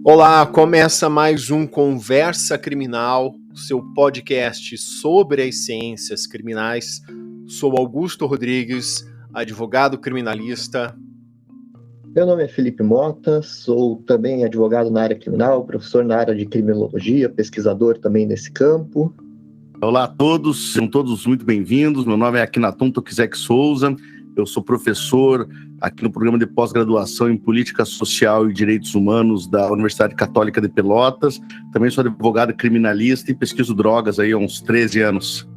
Olá, começa mais um Conversa Criminal, seu podcast sobre as ciências criminais. Sou Augusto Rodrigues, advogado criminalista. Meu nome é Felipe Mota, sou também advogado na área criminal, professor na área de criminologia, pesquisador também nesse campo. Olá a todos, sejam todos muito bem-vindos. Meu nome é Akinaton Tokizek Souza, eu sou professor aqui no programa de pós-graduação em Política Social e Direitos Humanos da Universidade Católica de Pelotas. Também sou advogado criminalista e pesquiso drogas aí há uns 13 anos.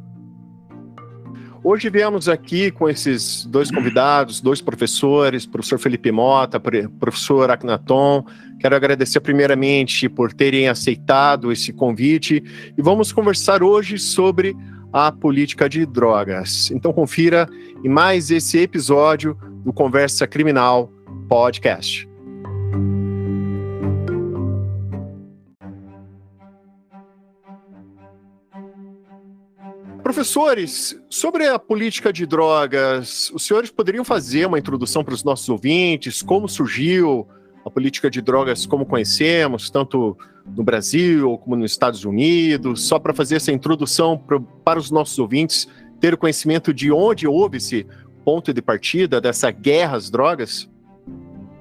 Hoje viemos aqui com esses dois convidados, dois professores, professor Felipe Mota, professor Akinaton. Quero agradecer primeiramente por terem aceitado esse convite e vamos conversar hoje sobre a política de drogas. Então confira em mais esse episódio do Conversa Criminal Podcast. Professores, sobre a política de drogas, os senhores poderiam fazer uma introdução para os nossos ouvintes? Como surgiu a política de drogas como conhecemos, tanto no Brasil como nos Estados Unidos? Só para fazer essa introdução para os nossos ouvintes ter o conhecimento de onde houve esse ponto de partida dessa guerra às drogas?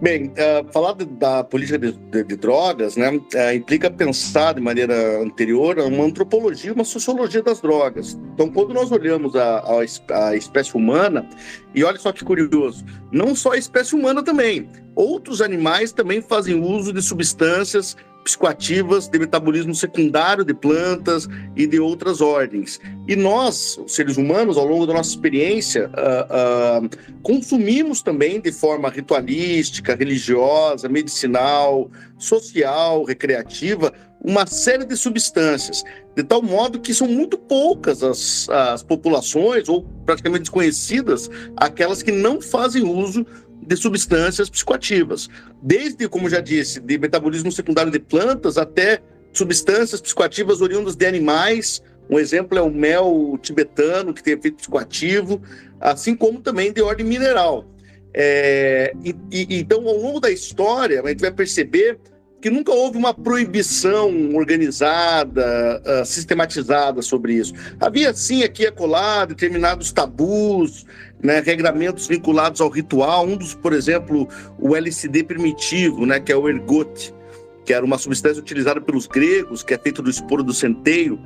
Bem, falar da política de drogas, né, implica pensar de maneira anterior a uma antropologia, uma sociologia das drogas. Então, quando nós olhamos a espécie humana, e olha só que curioso, não só a espécie humana também, outros animais também fazem uso de substâncias psicoativas de metabolismo secundário de plantas e de outras ordens. E nós, os seres humanos, ao longo da nossa experiência, consumimos também de forma ritualística, religiosa, medicinal, social, recreativa, uma série de substâncias, de tal modo que são muito poucas as populações, ou praticamente desconhecidas, aquelas que não fazem uso de substâncias psicoativas. Desde, como já disse, de metabolismo secundário de plantas até substâncias psicoativas oriundas de animais. Um exemplo é o mel tibetano, que tem efeito psicoativo, assim como também de ordem mineral. Então, ao longo da história, a gente vai perceber que nunca houve uma proibição organizada, sistematizada sobre isso. Havia, sim, aqui e acolá, determinados tabus, né, regramentos vinculados ao ritual. Um dos, por exemplo, o LSD primitivo, né, que é o ergote, que era uma substância utilizada pelos gregos, que é feito do esporo do centeio.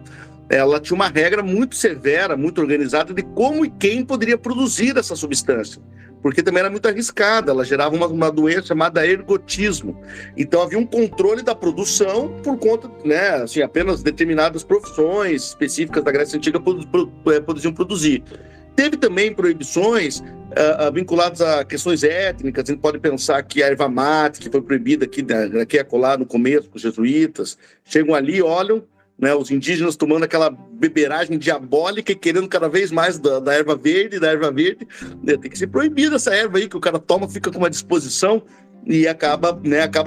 Ela tinha uma regra muito severa, muito organizada de como e quem poderia produzir essa substância, porque também era muito arriscada, ela gerava uma doença chamada ergotismo. Então havia um controle da produção por conta, né, assim, apenas determinadas profissões específicas da Grécia Antiga podiam produzir. Teve também proibições vinculadas a questões étnicas. A gente pode pensar que a erva mate, que foi proibida aqui e acolá no começo com os jesuítas, chegam ali, olham, né, os indígenas tomando aquela beberagem diabólica e querendo cada vez mais da erva verde, né, tem que ser proibida essa erva aí, que o cara toma, fica com uma disposição e acaba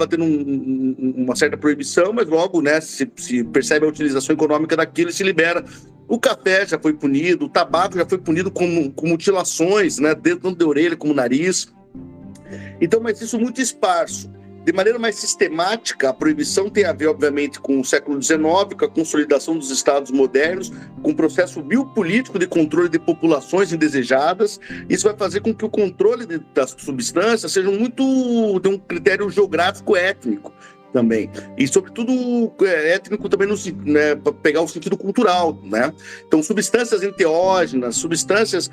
tendo uma certa proibição, mas logo, né, se percebe a utilização econômica daquilo e se libera. O café já foi punido, o tabaco já foi punido com mutilações, né, tanto de orelha como nariz. Então, mas isso muito esparso. De maneira mais sistemática, a proibição tem a ver, obviamente, com o século XIX, com a consolidação dos estados modernos, com o processo biopolítico de controle de populações indesejadas. Isso vai fazer com que o controle das substâncias seja de um critério geográfico étnico também. E, sobretudo, étnico também, né, para pegar o sentido cultural, né? Então, substâncias enteógenas, substâncias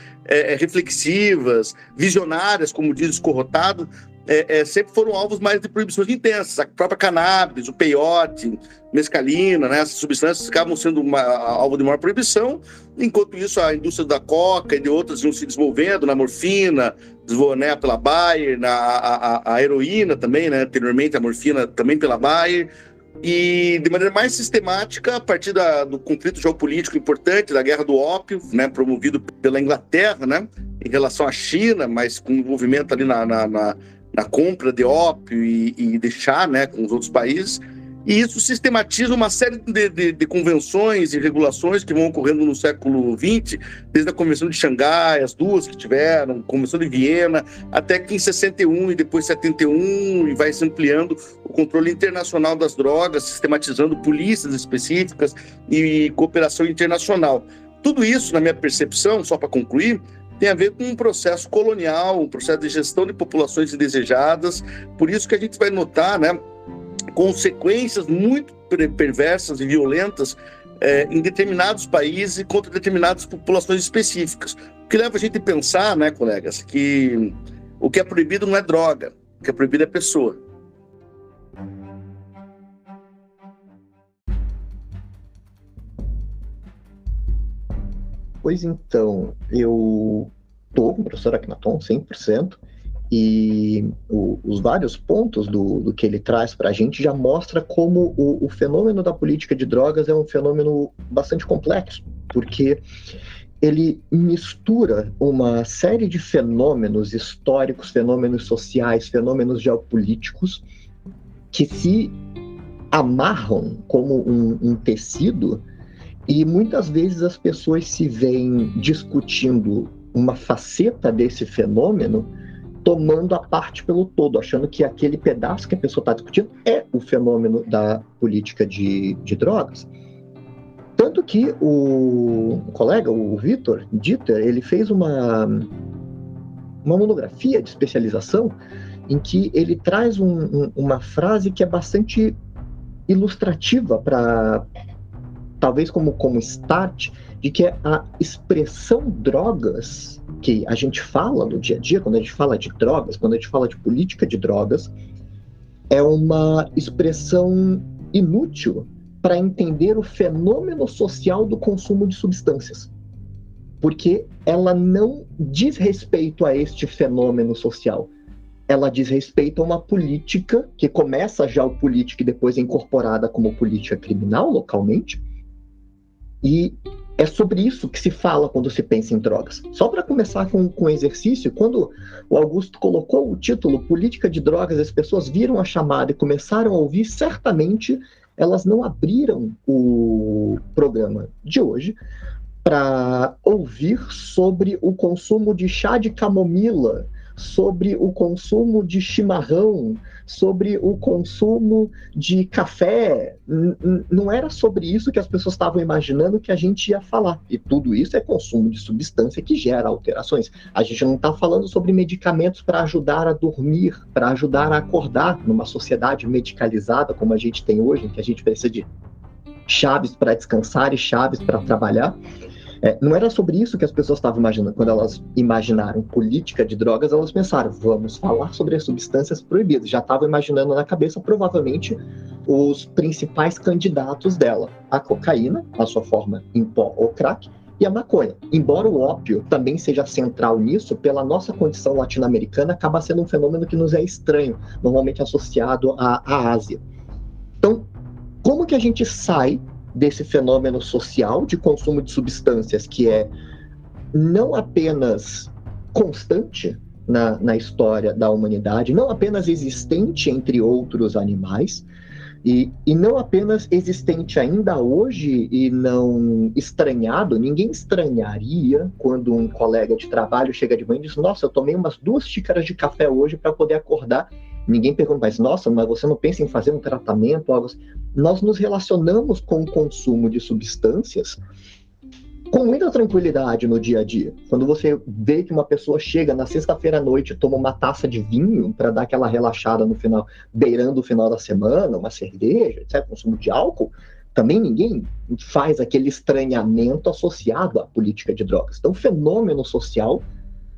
reflexivas, visionárias, como diz o Escorrotado, sempre foram alvos mais de proibições intensas. A própria cannabis, o peiote, mescalina, né, essas substâncias acabam sendo alvo de maior proibição, enquanto isso a indústria da coca e de outras iam se desenvolvendo, na morfina, né, pela Bayer, a heroína também, né, anteriormente a morfina também pela Bayer, e de maneira mais sistemática, a partir do conflito geopolítico importante, da Guerra do Ópio, né, promovido pela Inglaterra, né, em relação à China, mas com envolvimento ali na compra de ópio e de chá, né, com os outros países. E isso sistematiza uma série de convenções e regulações que vão ocorrendo no século XX, desde a Convenção de Xangai, as duas que tiveram, a Convenção de Viena, até que em 61 e depois 71, e vai se ampliando o controle internacional das drogas, sistematizando polícias específicas e cooperação internacional. Tudo isso, na minha percepção, só para concluir, tem a ver com um processo colonial, um processo de gestão de populações indesejadas. Por isso que a gente vai notar, né, consequências muito perversas e violentas em determinados países e contra determinadas populações específicas. O que leva a gente a pensar, né, colegas, que o que é proibido não é droga, o que é proibido é pessoa. Pois então, eu estou com o professor Akhenaton 100%, e os vários pontos do que ele traz para a gente já mostra como o fenômeno da política de drogas é um fenômeno bastante complexo, porque ele mistura uma série de fenômenos históricos, fenômenos sociais, fenômenos geopolíticos, que se amarram como um tecido, e muitas vezes as pessoas se veem discutindo uma faceta desse fenômeno, tomando a parte pelo todo, achando que aquele pedaço que a pessoa está discutindo é o fenômeno da política de drogas. Tanto que o colega, o Vitor Dieter, ele fez uma monografia de especialização em que ele traz uma frase que é bastante ilustrativa para, talvez como start, de que a expressão drogas que a gente fala no dia a dia, quando a gente fala de drogas, quando a gente fala de política de drogas, é uma expressão inútil para entender o fenômeno social do consumo de substâncias. Porque ela não diz respeito a este fenômeno social. Ela diz respeito a uma política que começa já o política e depois é incorporada como política criminal localmente. E é sobre isso que se fala quando se pensa em drogas. Só para começar com o exercício, quando o Augusto colocou o título Política de Drogas, as pessoas viram a chamada e começaram a ouvir, certamente elas não abriram o programa de hoje para ouvir sobre o consumo de chá de camomila, sobre o consumo de chimarrão, sobre o consumo de café. Não era sobre isso que as pessoas estavam imaginando que a gente ia falar. E tudo isso é consumo de substância que gera alterações. A gente não está falando sobre medicamentos para ajudar a dormir, para ajudar a acordar numa sociedade medicalizada como a gente tem hoje, em que a gente precisa de chaves para descansar e chaves para trabalhar. Não era sobre isso que as pessoas estavam imaginando. Quando elas imaginaram política de drogas, elas pensaram, vamos falar sobre as substâncias proibidas. Já estavam imaginando na cabeça, provavelmente, os principais candidatos dela. A cocaína, a sua forma em pó ou crack, e a maconha. Embora o ópio também seja central nisso, pela nossa condição latino-americana, acaba sendo um fenômeno que nos é estranho, normalmente associado à Ásia. Então, como que a gente sai desse fenômeno social de consumo de substâncias que é não apenas constante na história da humanidade, não apenas existente entre outros animais, e não apenas existente ainda hoje e não estranhado? Ninguém estranharia quando um colega de trabalho chega de manhã e diz, nossa, eu tomei umas 2 xícaras de café hoje para poder acordar. Ninguém pergunta, mas nossa, mas você não pensa em fazer um tratamento? Algo assim? Nós nos relacionamos com o consumo de substâncias com muita tranquilidade no dia a dia. Quando você vê que uma pessoa chega na sexta-feira à noite e toma uma taça de vinho para dar aquela relaxada no final, beirando o final da semana, uma cerveja, etc., consumo de álcool, também ninguém faz aquele estranhamento associado à política de drogas. Então, o fenômeno social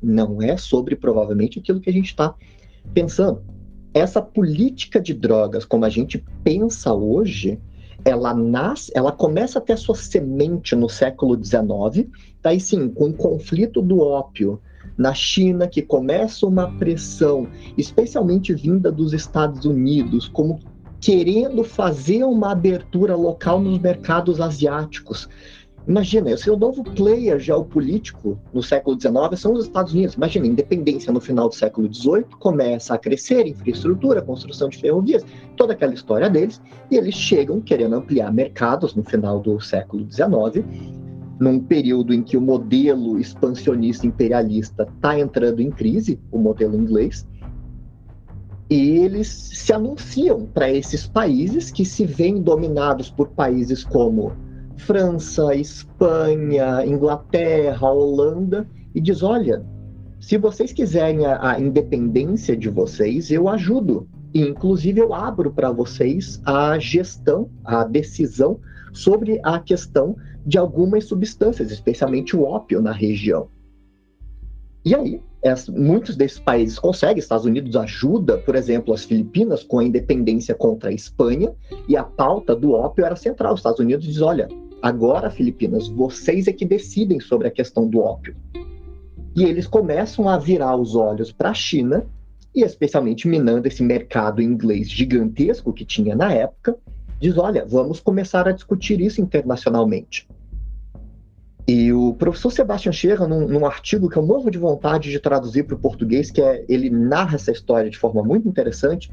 não é sobre, provavelmente, aquilo que a gente está pensando. Essa política de drogas, como a gente pensa hoje, ela começa a ter a sua semente no século XIX, daí sim, com o conflito do ópio na China, que começa uma pressão, especialmente vinda dos Estados Unidos, como querendo fazer uma abertura local nos mercados asiáticos. Imagina, esse é o novo player geopolítico no século XIX, são os Estados Unidos. Imagina, independência no final do século XVIII, começa a crescer, infraestrutura, construção de ferrovias, toda aquela história deles, e eles chegam querendo ampliar mercados no final do século XIX, num período em que o modelo expansionista imperialista está entrando em crise, o modelo inglês, e eles se anunciam para esses países que se veem dominados por países como França, Espanha, Inglaterra, Holanda, e diz, olha, se vocês quiserem a independência de vocês, eu ajudo. E, inclusive, eu abro para vocês a gestão, a decisão sobre a questão de algumas substâncias, especialmente o ópio na região. E aí, muitos desses países conseguem, Estados Unidos ajuda, por exemplo, as Filipinas com a independência contra a Espanha, e a pauta do ópio era central. Os Estados Unidos diz, olha, agora, Filipinas, vocês é que decidem sobre a questão do ópio. E eles começam a virar os olhos para a China, e especialmente minando esse mercado inglês gigantesco que tinha na época, diz, olha, vamos começar a discutir isso internacionalmente. E o professor Sebastian Scherer, num artigo que eu morro de vontade de traduzir para o português, ele narra essa história de forma muito interessante,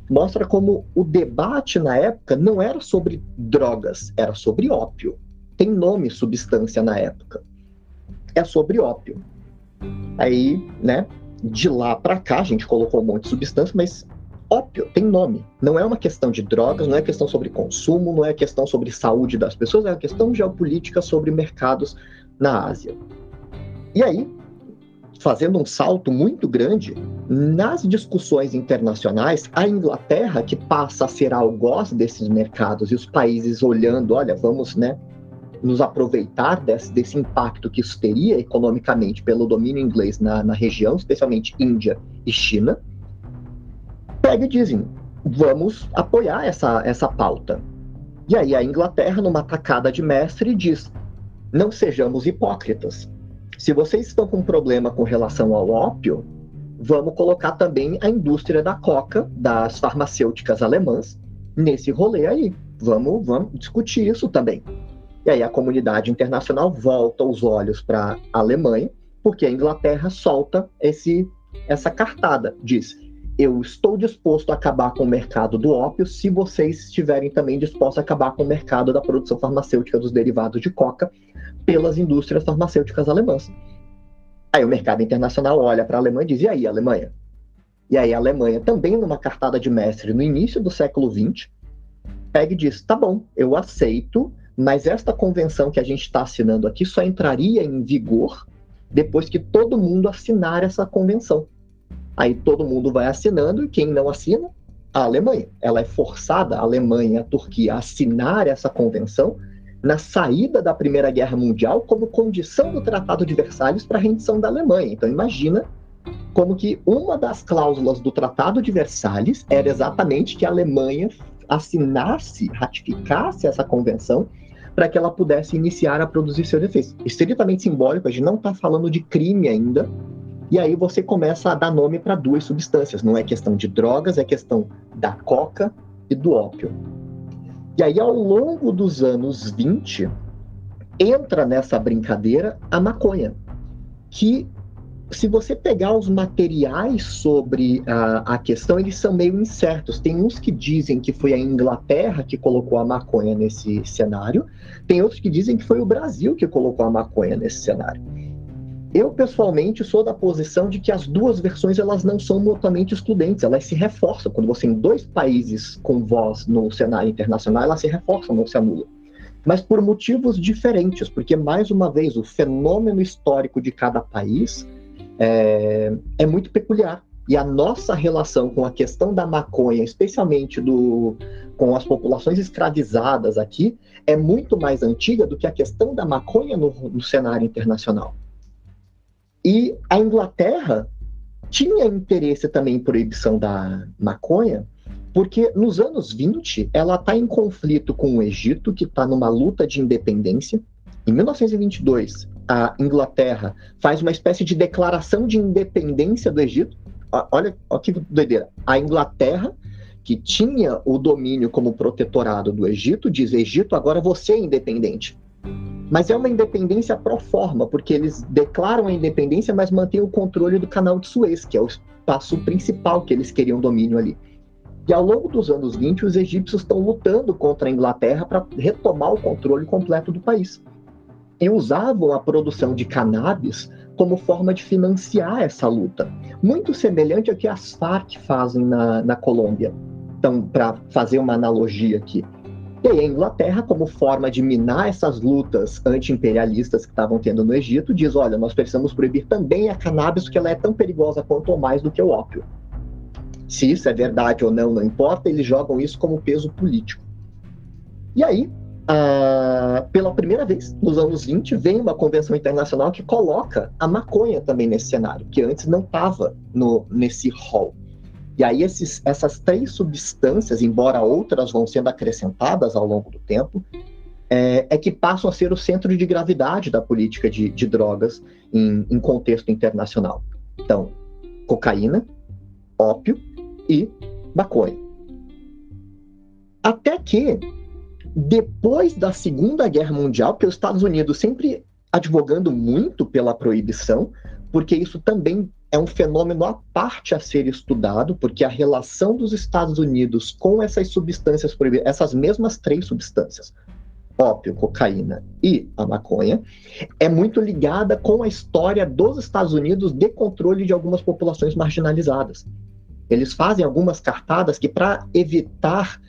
mostra como o debate na época não era sobre drogas, era sobre ópio. Tem nome substância na época. É sobre ópio. Aí, né, de lá para cá, a gente colocou um monte de substância, mas ópio tem nome. Não é uma questão de drogas, não é questão sobre consumo, não é questão sobre saúde das pessoas, é uma questão geopolítica sobre mercados na Ásia. E aí, fazendo um salto muito grande, nas discussões internacionais, a Inglaterra, que passa a ser algoz desses mercados, e os países olhando, olha, vamos, né, nos aproveitar desse impacto que isso teria economicamente pelo domínio inglês na região, especialmente Índia e China, pega e dizem, vamos apoiar essa pauta. E aí a Inglaterra, numa tacada de mestre, diz, não sejamos hipócritas. Se vocês estão com um problema com relação ao ópio, vamos colocar também a indústria da coca, das farmacêuticas alemãs, nesse rolê aí. Vamos discutir isso também. E aí a comunidade internacional volta os olhos para a Alemanha, porque a Inglaterra solta essa cartada, diz, eu estou disposto a acabar com o mercado do ópio se vocês estiverem também dispostos a acabar com o mercado da produção farmacêutica dos derivados de coca pelas indústrias farmacêuticas alemãs. Aí o mercado internacional olha para a Alemanha e diz, e aí, Alemanha? E aí a Alemanha, também numa cartada de mestre no início do século XX, pega e diz, tá bom, eu aceito, mas esta convenção que a gente está assinando aqui só entraria em vigor depois que todo mundo assinar essa convenção. Aí todo mundo vai assinando, e quem não assina? A Alemanha. Ela é forçada, a Alemanha e a Turquia, a assinar essa convenção na saída da Primeira Guerra Mundial como condição do Tratado de Versalhes para a rendição da Alemanha. Então imagina como que uma das cláusulas do Tratado de Versalhes era exatamente que a Alemanha assinasse, ratificasse essa convenção para que ela pudesse iniciar a produzir seus efeitos. Estritamente simbólico, a gente não está falando de crime ainda, e aí você começa a dar nome para duas substâncias. Não é questão de drogas, é questão da coca e do ópio. E aí, ao longo dos anos 20, entra nessa brincadeira a maconha, que, se você pegar os materiais sobre a questão, eles são meio incertos. Tem uns que dizem que foi a Inglaterra que colocou a maconha nesse cenário, tem outros que dizem que foi o Brasil que colocou a maconha nesse cenário. Eu, pessoalmente, sou da posição de que as duas versões elas não são mutuamente excludentes, elas se reforçam. Quando você tem dois países com voz no cenário internacional, elas se reforçam, não se anulam. Mas por motivos diferentes, porque, mais uma vez, o fenômeno histórico de cada país é muito peculiar. E a nossa relação com a questão da maconha, especialmente com as populações escravizadas aqui, é muito mais antiga do que a questão da maconha no cenário internacional. E a Inglaterra tinha interesse também em proibição da maconha, porque nos anos 20 ela está em conflito com o Egito, que está numa luta de independência. Em 1922, a Inglaterra faz uma espécie de declaração de independência do Egito. Olha que doideira. A Inglaterra, que tinha o domínio como protetorado do Egito, diz, Egito, agora você é independente. Mas é uma independência pro forma, porque eles declaram a independência, mas mantêm o controle do canal de Suez, que é o espaço principal que eles queriam domínio ali. E ao longo dos anos 20, os egípcios estão lutando contra a Inglaterra para retomar o controle completo do país. E usavam a produção de cannabis como forma de financiar essa luta. Muito semelhante ao que as Farc fazem na Colômbia. Então, para fazer uma analogia aqui. E aí a Inglaterra, como forma de minar essas lutas anti-imperialistas que estavam tendo no Egito, diz, olha, nós precisamos proibir também a cannabis, porque ela é tão perigosa quanto ou mais do que o ópio. Se isso é verdade ou não, não importa, eles jogam isso como peso político. E aí, pela primeira vez, nos anos 20, vem uma convenção internacional que coloca a maconha também nesse cenário, que antes não estava nesse rol. E aí essas 3 substâncias, embora outras vão sendo acrescentadas ao longo do tempo, é que passam a ser o centro de gravidade da política de drogas em contexto internacional. Então, cocaína, ópio e maconha. Até que, depois da Segunda Guerra Mundial, porque os Estados Unidos sempre advogando muito pela proibição, porque isso também é um fenômeno à parte a ser estudado, porque a relação dos Estados Unidos com essas substâncias proibidas, essas mesmas 3 substâncias, ópio, cocaína e a maconha, é muito ligada com a história dos Estados Unidos de controle de algumas populações marginalizadas. Eles fazem algumas cartadas que, para evitar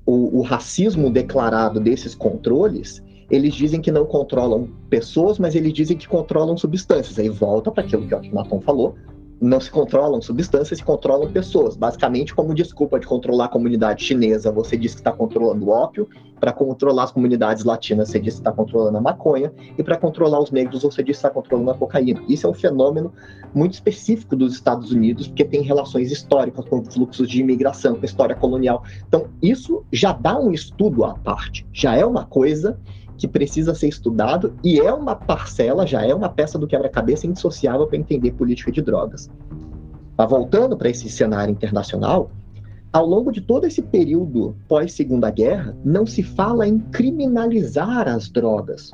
o racismo declarado desses controles, eles dizem que não controlam pessoas, mas eles dizem que controlam substâncias. Aí volta para aquilo que o Akhenaton falou, não se controlam substâncias, se controlam pessoas. Basicamente, como desculpa de controlar a comunidade chinesa, você diz que está controlando o ópio, para controlar as comunidades latinas, você diz que está controlando a maconha, e para controlar os negros, você diz que está controlando a cocaína. Isso é um fenômeno muito específico dos Estados Unidos, porque tem relações históricas com fluxos de imigração, com a história colonial. Então, isso já dá um estudo à parte, já é uma coisa que precisa ser estudado e é uma parcela, já é uma peça do quebra-cabeça indissociável para entender política de drogas. Mas voltando para esse cenário internacional, ao longo de todo esse período pós-Segunda Guerra, não se fala em criminalizar as drogas.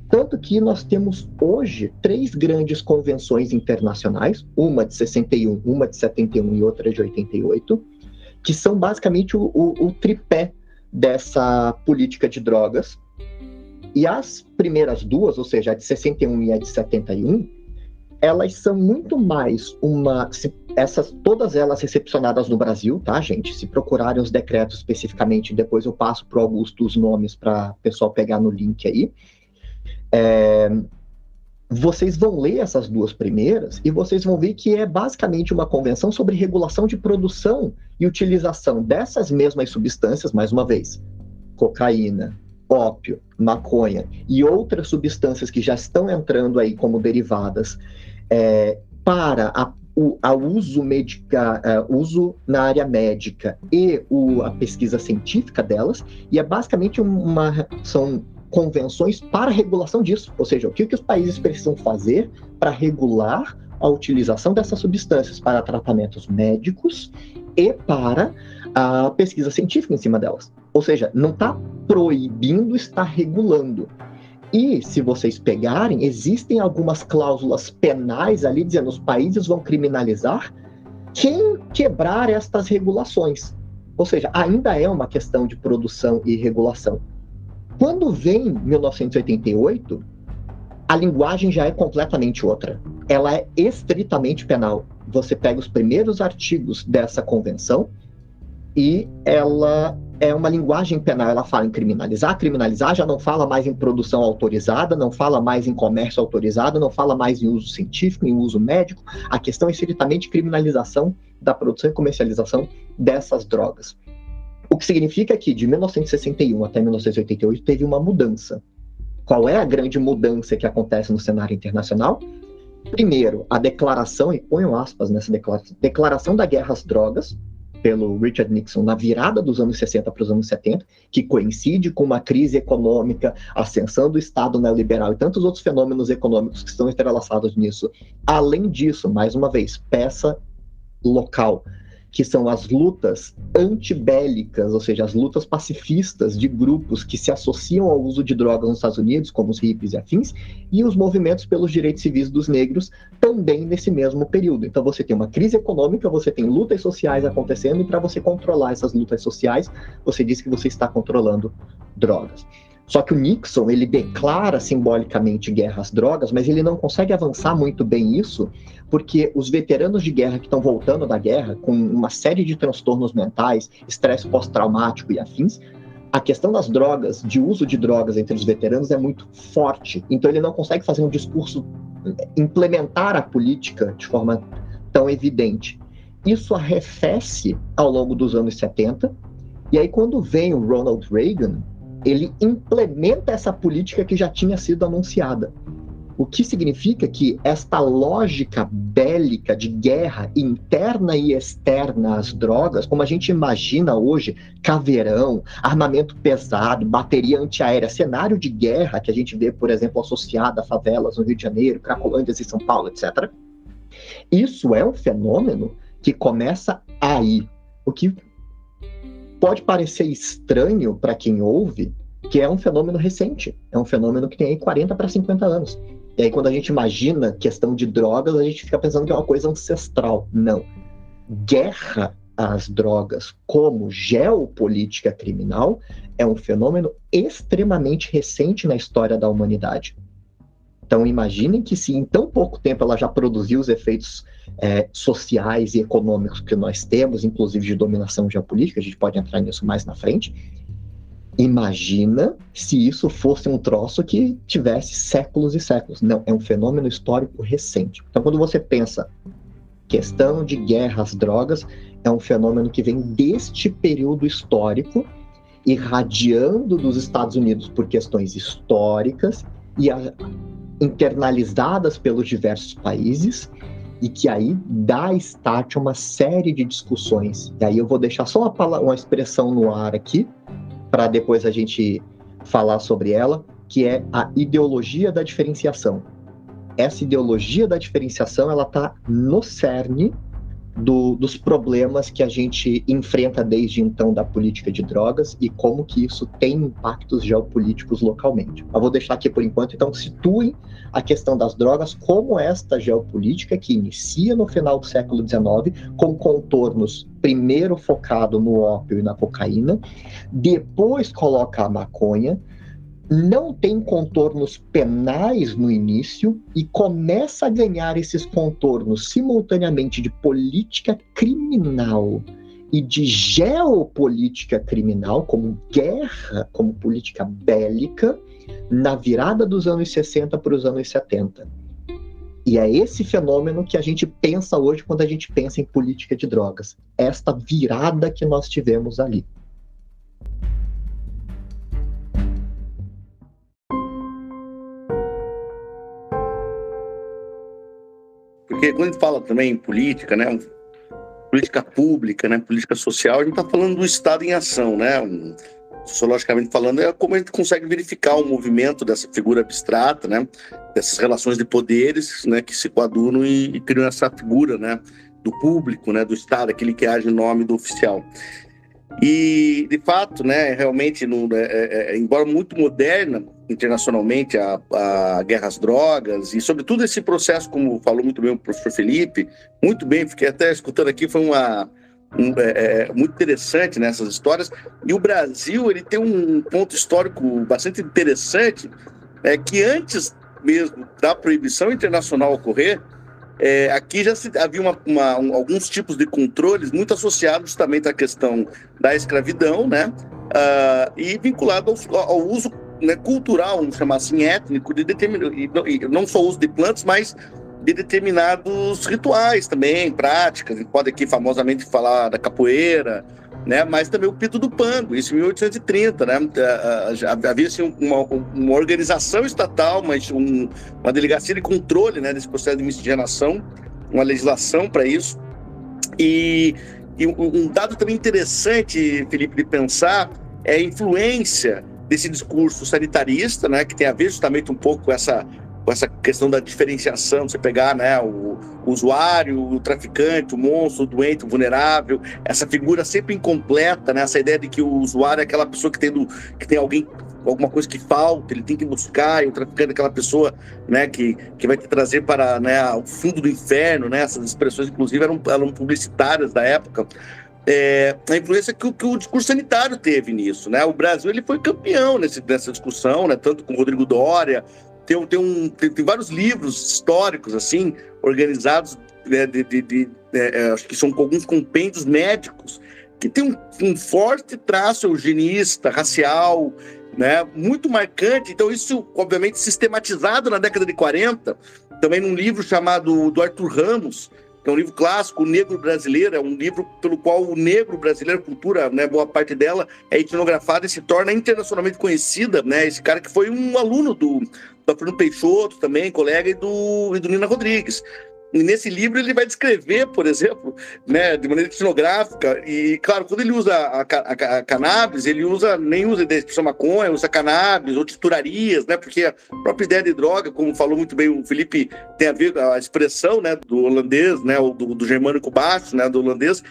Tanto que nós temos hoje 3 grandes convenções internacionais, uma de 61, uma de 71 e outra de 88, que são basicamente o tripé dessa política de drogas. E as primeiras 2, ou seja, a de 61 e a de 71, elas são muito mais todas elas recepcionadas no Brasil, tá, gente? Se procurarem os decretos especificamente, depois eu passo para o Augusto os nomes para o pessoal pegar no link aí. Vocês vão ler essas 2 primeiras e vocês vão ver que é basicamente uma convenção sobre regulação de produção e utilização dessas mesmas substâncias, mais uma vez, cocaína, ópio, maconha e outras substâncias que já estão entrando aí como derivadas para uso na área médica e a pesquisa científica delas, e é basicamente são convenções para regulação disso, ou seja, o que os países precisam fazer para regular a utilização dessas substâncias para tratamentos médicos e para a pesquisa científica em cima delas. Ou seja, não está proibindo, está regulando. E, se vocês pegarem, existem algumas cláusulas penais ali, dizendo que os países vão criminalizar quem quebrar estas regulações. Ou seja, ainda é uma questão de produção e regulação. Quando vem 1988, a linguagem já é completamente outra. Ela é estritamente penal. Você pega os primeiros artigos dessa convenção e ela é uma linguagem penal. Ela fala em criminalizar, já não fala mais em produção autorizada, não fala mais em comércio autorizado, não fala mais em uso científico, em uso médico. A questão é estritamente criminalização da produção e comercialização dessas drogas. O que significa que de 1961 até 1988 teve uma mudança. Qual é a grande mudança que acontece no cenário internacional? Primeiro, a declaração, e ponham aspas nessa declaração da guerra às drogas, pelo Richard Nixon na virada dos anos 60 para os anos 70, que coincide com uma crise econômica, ascensão do Estado neoliberal e tantos outros fenômenos econômicos que estão entrelaçados nisso. Além disso, mais uma vez, peça local. que são as lutas antibélicas, ou seja, as lutas pacifistas de grupos que se associam ao uso de drogas nos Estados Unidos, como os hippies e afins, e os movimentos pelos direitos civis dos negros também nesse mesmo período. Então você tem uma crise econômica, você tem lutas sociais acontecendo, e para você controlar essas lutas sociais, você diz que você está controlando drogas. Só que o Nixon, ele declara simbolicamente guerra às drogas, mas ele não consegue avançar muito bem isso, porque os veteranos de guerra que estão voltando da guerra, com uma série de transtornos mentais, estresse pós-traumático e afins, a questão das drogas, de uso de drogas entre os veteranos é muito forte. Então ele não consegue fazer um discurso, implementar a política de forma tão evidente. Isso arrefece ao longo dos anos 70, e aí quando vem o Ronald Reagan, ele implementa essa política que já tinha sido anunciada. O que significa que esta lógica bélica de guerra interna e externa às drogas, como a gente imagina hoje, caveirão, armamento pesado, bateria antiaérea, cenário de guerra que a gente vê, por exemplo, associado a favelas no Rio de Janeiro, Cracolândias e São Paulo, etc. Isso é um fenômeno que começa aí. O que pode parecer estranho para quem ouve, que é um fenômeno recente, é um fenômeno que tem aí 40 para 50 anos. E aí quando a gente imagina questão de drogas, a gente fica pensando que é uma coisa ancestral. Não. Guerra às drogas como geopolítica criminal é um fenômeno extremamente recente na história da humanidade. Então imaginem que se em tão pouco tempo ela já produziu os efeitos sociais e econômicos que nós temos, inclusive de dominação geopolítica, a gente pode entrar nisso mais na frente. Imagina se isso fosse um troço que tivesse séculos e séculos. Não, é um fenômeno histórico recente. Então quando você pensa questão de guerra às drogas, é um fenômeno que vem deste período histórico, irradiando dos Estados Unidos por questões históricas e internalizadas pelos diversos países, e que aí dá start a uma série de discussões. E aí eu vou deixar só uma expressão no ar aqui, para depois a gente falar sobre ela, que é a ideologia da diferenciação. Essa ideologia da diferenciação, ela está no cerne dos problemas que a gente enfrenta desde então da política de drogas e como que isso tem impactos geopolíticos localmente. Eu vou deixar aqui por enquanto, então situem a questão das drogas como esta geopolítica que inicia no final do século XIX, com contornos primeiro focado no ópio e na cocaína, depois coloca a maconha, não tem contornos penais no início e começa a ganhar esses contornos simultaneamente de política criminal e de geopolítica criminal, como guerra, como política bélica, na virada dos anos 60 para os anos 70. E é esse fenômeno que a gente pensa hoje quando a gente pensa em política de drogas. Esta virada que nós tivemos ali. Porque quando a gente fala também em política, né, política pública, né, política social, a gente está falando do Estado em ação, né? Sociologicamente falando, é como a gente consegue verificar o movimento dessa figura abstrata, né, dessas relações de poderes, né, que se coadunam e criam essa figura, né, do público, né, do Estado, aquele que age em nome do oficial. E, de fato, né, realmente, embora muito moderna internacionalmente a guerra às drogas e, sobretudo, esse processo, como falou muito bem o professor Felipe, muito bem, fiquei até escutando aqui, foi muito interessante nessas histórias. E o Brasil, ele tem um ponto histórico bastante interessante, que antes mesmo da proibição internacional ocorrer, aqui já havia alguns tipos de controles muito associados justamente à questão da escravidão, né? E vinculado ao uso, né, cultural, vamos chamar assim, étnico, e não só o uso de plantas, mas de determinados rituais também, práticas. A gente pode aqui famosamente falar da capoeira, né? Mas também o pito do pango, isso em 1830, né? Havia assim, uma organização estatal, mas uma delegacia de controle, né, desse processo de miscigenação, uma legislação para isso. E um dado também interessante, Felipe, de pensar é a influência desse discurso sanitarista, né, que tem a ver justamente um pouco com essa essa questão da diferenciação, você pegar, né, o usuário, o traficante, o monstro, o doente, o vulnerável, essa figura sempre incompleta, né, essa ideia de que o usuário é aquela pessoa que tem alguém, alguma coisa que falta, ele tem que buscar, e o traficante é aquela pessoa, né, que vai te trazer para, né, o fundo do inferno, né, essas expressões, inclusive, eram publicitárias da época. A influência que o discurso sanitário teve nisso, né? O Brasil ele foi campeão nessa discussão, né? Tanto com o Rodrigo Doria, tem vários livros históricos assim organizados, né, acho que são alguns compêndios médicos que tem um forte traço eugenista, racial, né? Muito marcante. Então isso, obviamente, sistematizado na década de 40, também num livro chamado do Arthur Ramos, que é um livro clássico, O Negro Brasileiro, é um livro pelo qual o negro brasileiro, a cultura, né, boa parte dela é etnografada e se torna internacionalmente conhecida, né, esse cara que foi um aluno do Fernando Peixoto também, colega, e do Nina Rodrigues. E nesse livro ele vai descrever, por exemplo, né, de maneira etnográfica, e claro, quando ele usa a cannabis, ele nem usa a expressão maconha, usa cannabis ou tisturarias, né, porque a própria ideia de droga, como falou muito bem o Felipe, tem a ver com a expressão, né, do holandês, né, ou do germânico baixo, né, do holandês,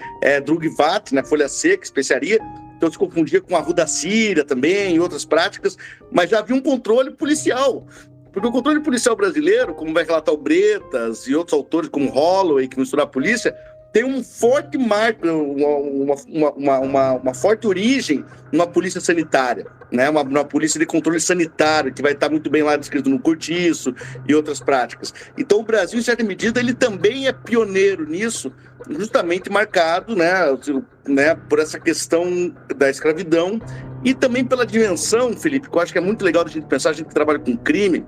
drugvat, né, folha seca, especiaria. Então se confundia com a arruda síria também e outras práticas, mas já havia um controle policial. Porque o controle policial brasileiro, como vai relatar o Bretas e outros autores como Holloway, que misturam a polícia, tem um forte marco, uma forte origem numa polícia sanitária, né? Uma polícia de controle sanitário, que vai estar muito bem lá descrito no Cortiço e outras práticas. Então o Brasil, em certa medida, ele também é pioneiro nisso, justamente marcado, né, por essa questão da escravidão e também pela dimensão, Felipe, que eu acho que é muito legal da gente pensar, a gente que trabalha com crime,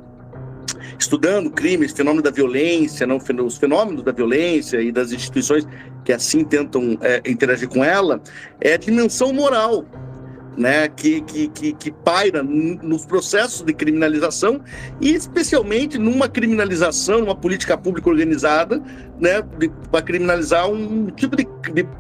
estudando crimes, fenômeno da violência, os fenômenos da violência e das instituições que assim tentam interagir com ela, é a dimensão moral, né, que paira nos processos de criminalização e especialmente numa criminalização, numa política pública organizada, né, para criminalizar um tipo de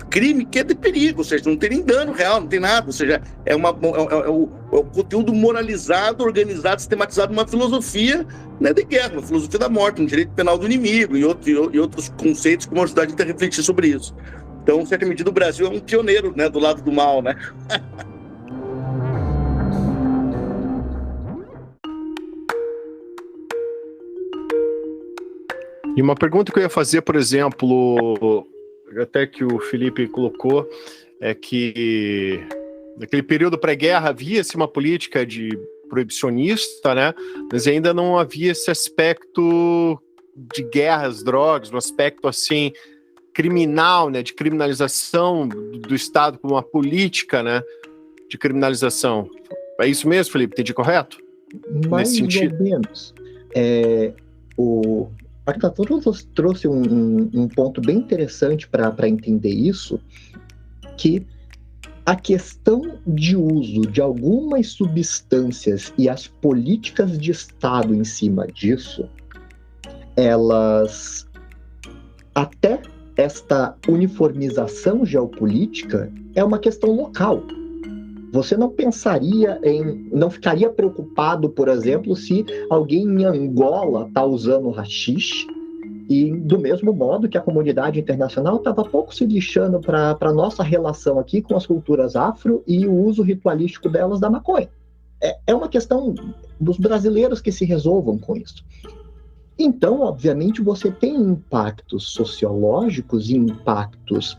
crime que é de perigo, ou seja, não tem nem dano real, não tem nada, ou seja, é o conteúdo moralizado, organizado, sistematizado numa filosofia, né, de guerra, uma filosofia da morte, um direito penal do inimigo e outros conceitos que vão ajudar a gente a refletir sobre isso. Então, em certa medida, o Brasil é um pioneiro, né, do lado do mal, né? E uma pergunta que eu ia fazer, por exemplo, até que o Felipe colocou, é que naquele período pré-guerra havia-se uma política de proibicionista, né? Mas ainda não havia esse aspecto de guerra às drogas, um aspecto assim criminal, né? De criminalização do Estado como uma política, né? De criminalização. É isso mesmo, Felipe? Entendi correto? Mais nesse sentido? ou menos. O Arthur trouxe um ponto bem interessante para entender isso, que a questão de uso de algumas substâncias e as políticas de Estado em cima disso, elas, até esta uniformização geopolítica, é uma questão local. Você não não ficaria preocupado, por exemplo, se alguém em Angola está usando haxixe, e do mesmo modo que a comunidade internacional estava pouco se lixando para a nossa relação aqui com as culturas afro e o uso ritualístico delas da maconha. É uma questão dos brasileiros que se resolvam com isso. Então, obviamente, você tem impactos sociológicos e impactos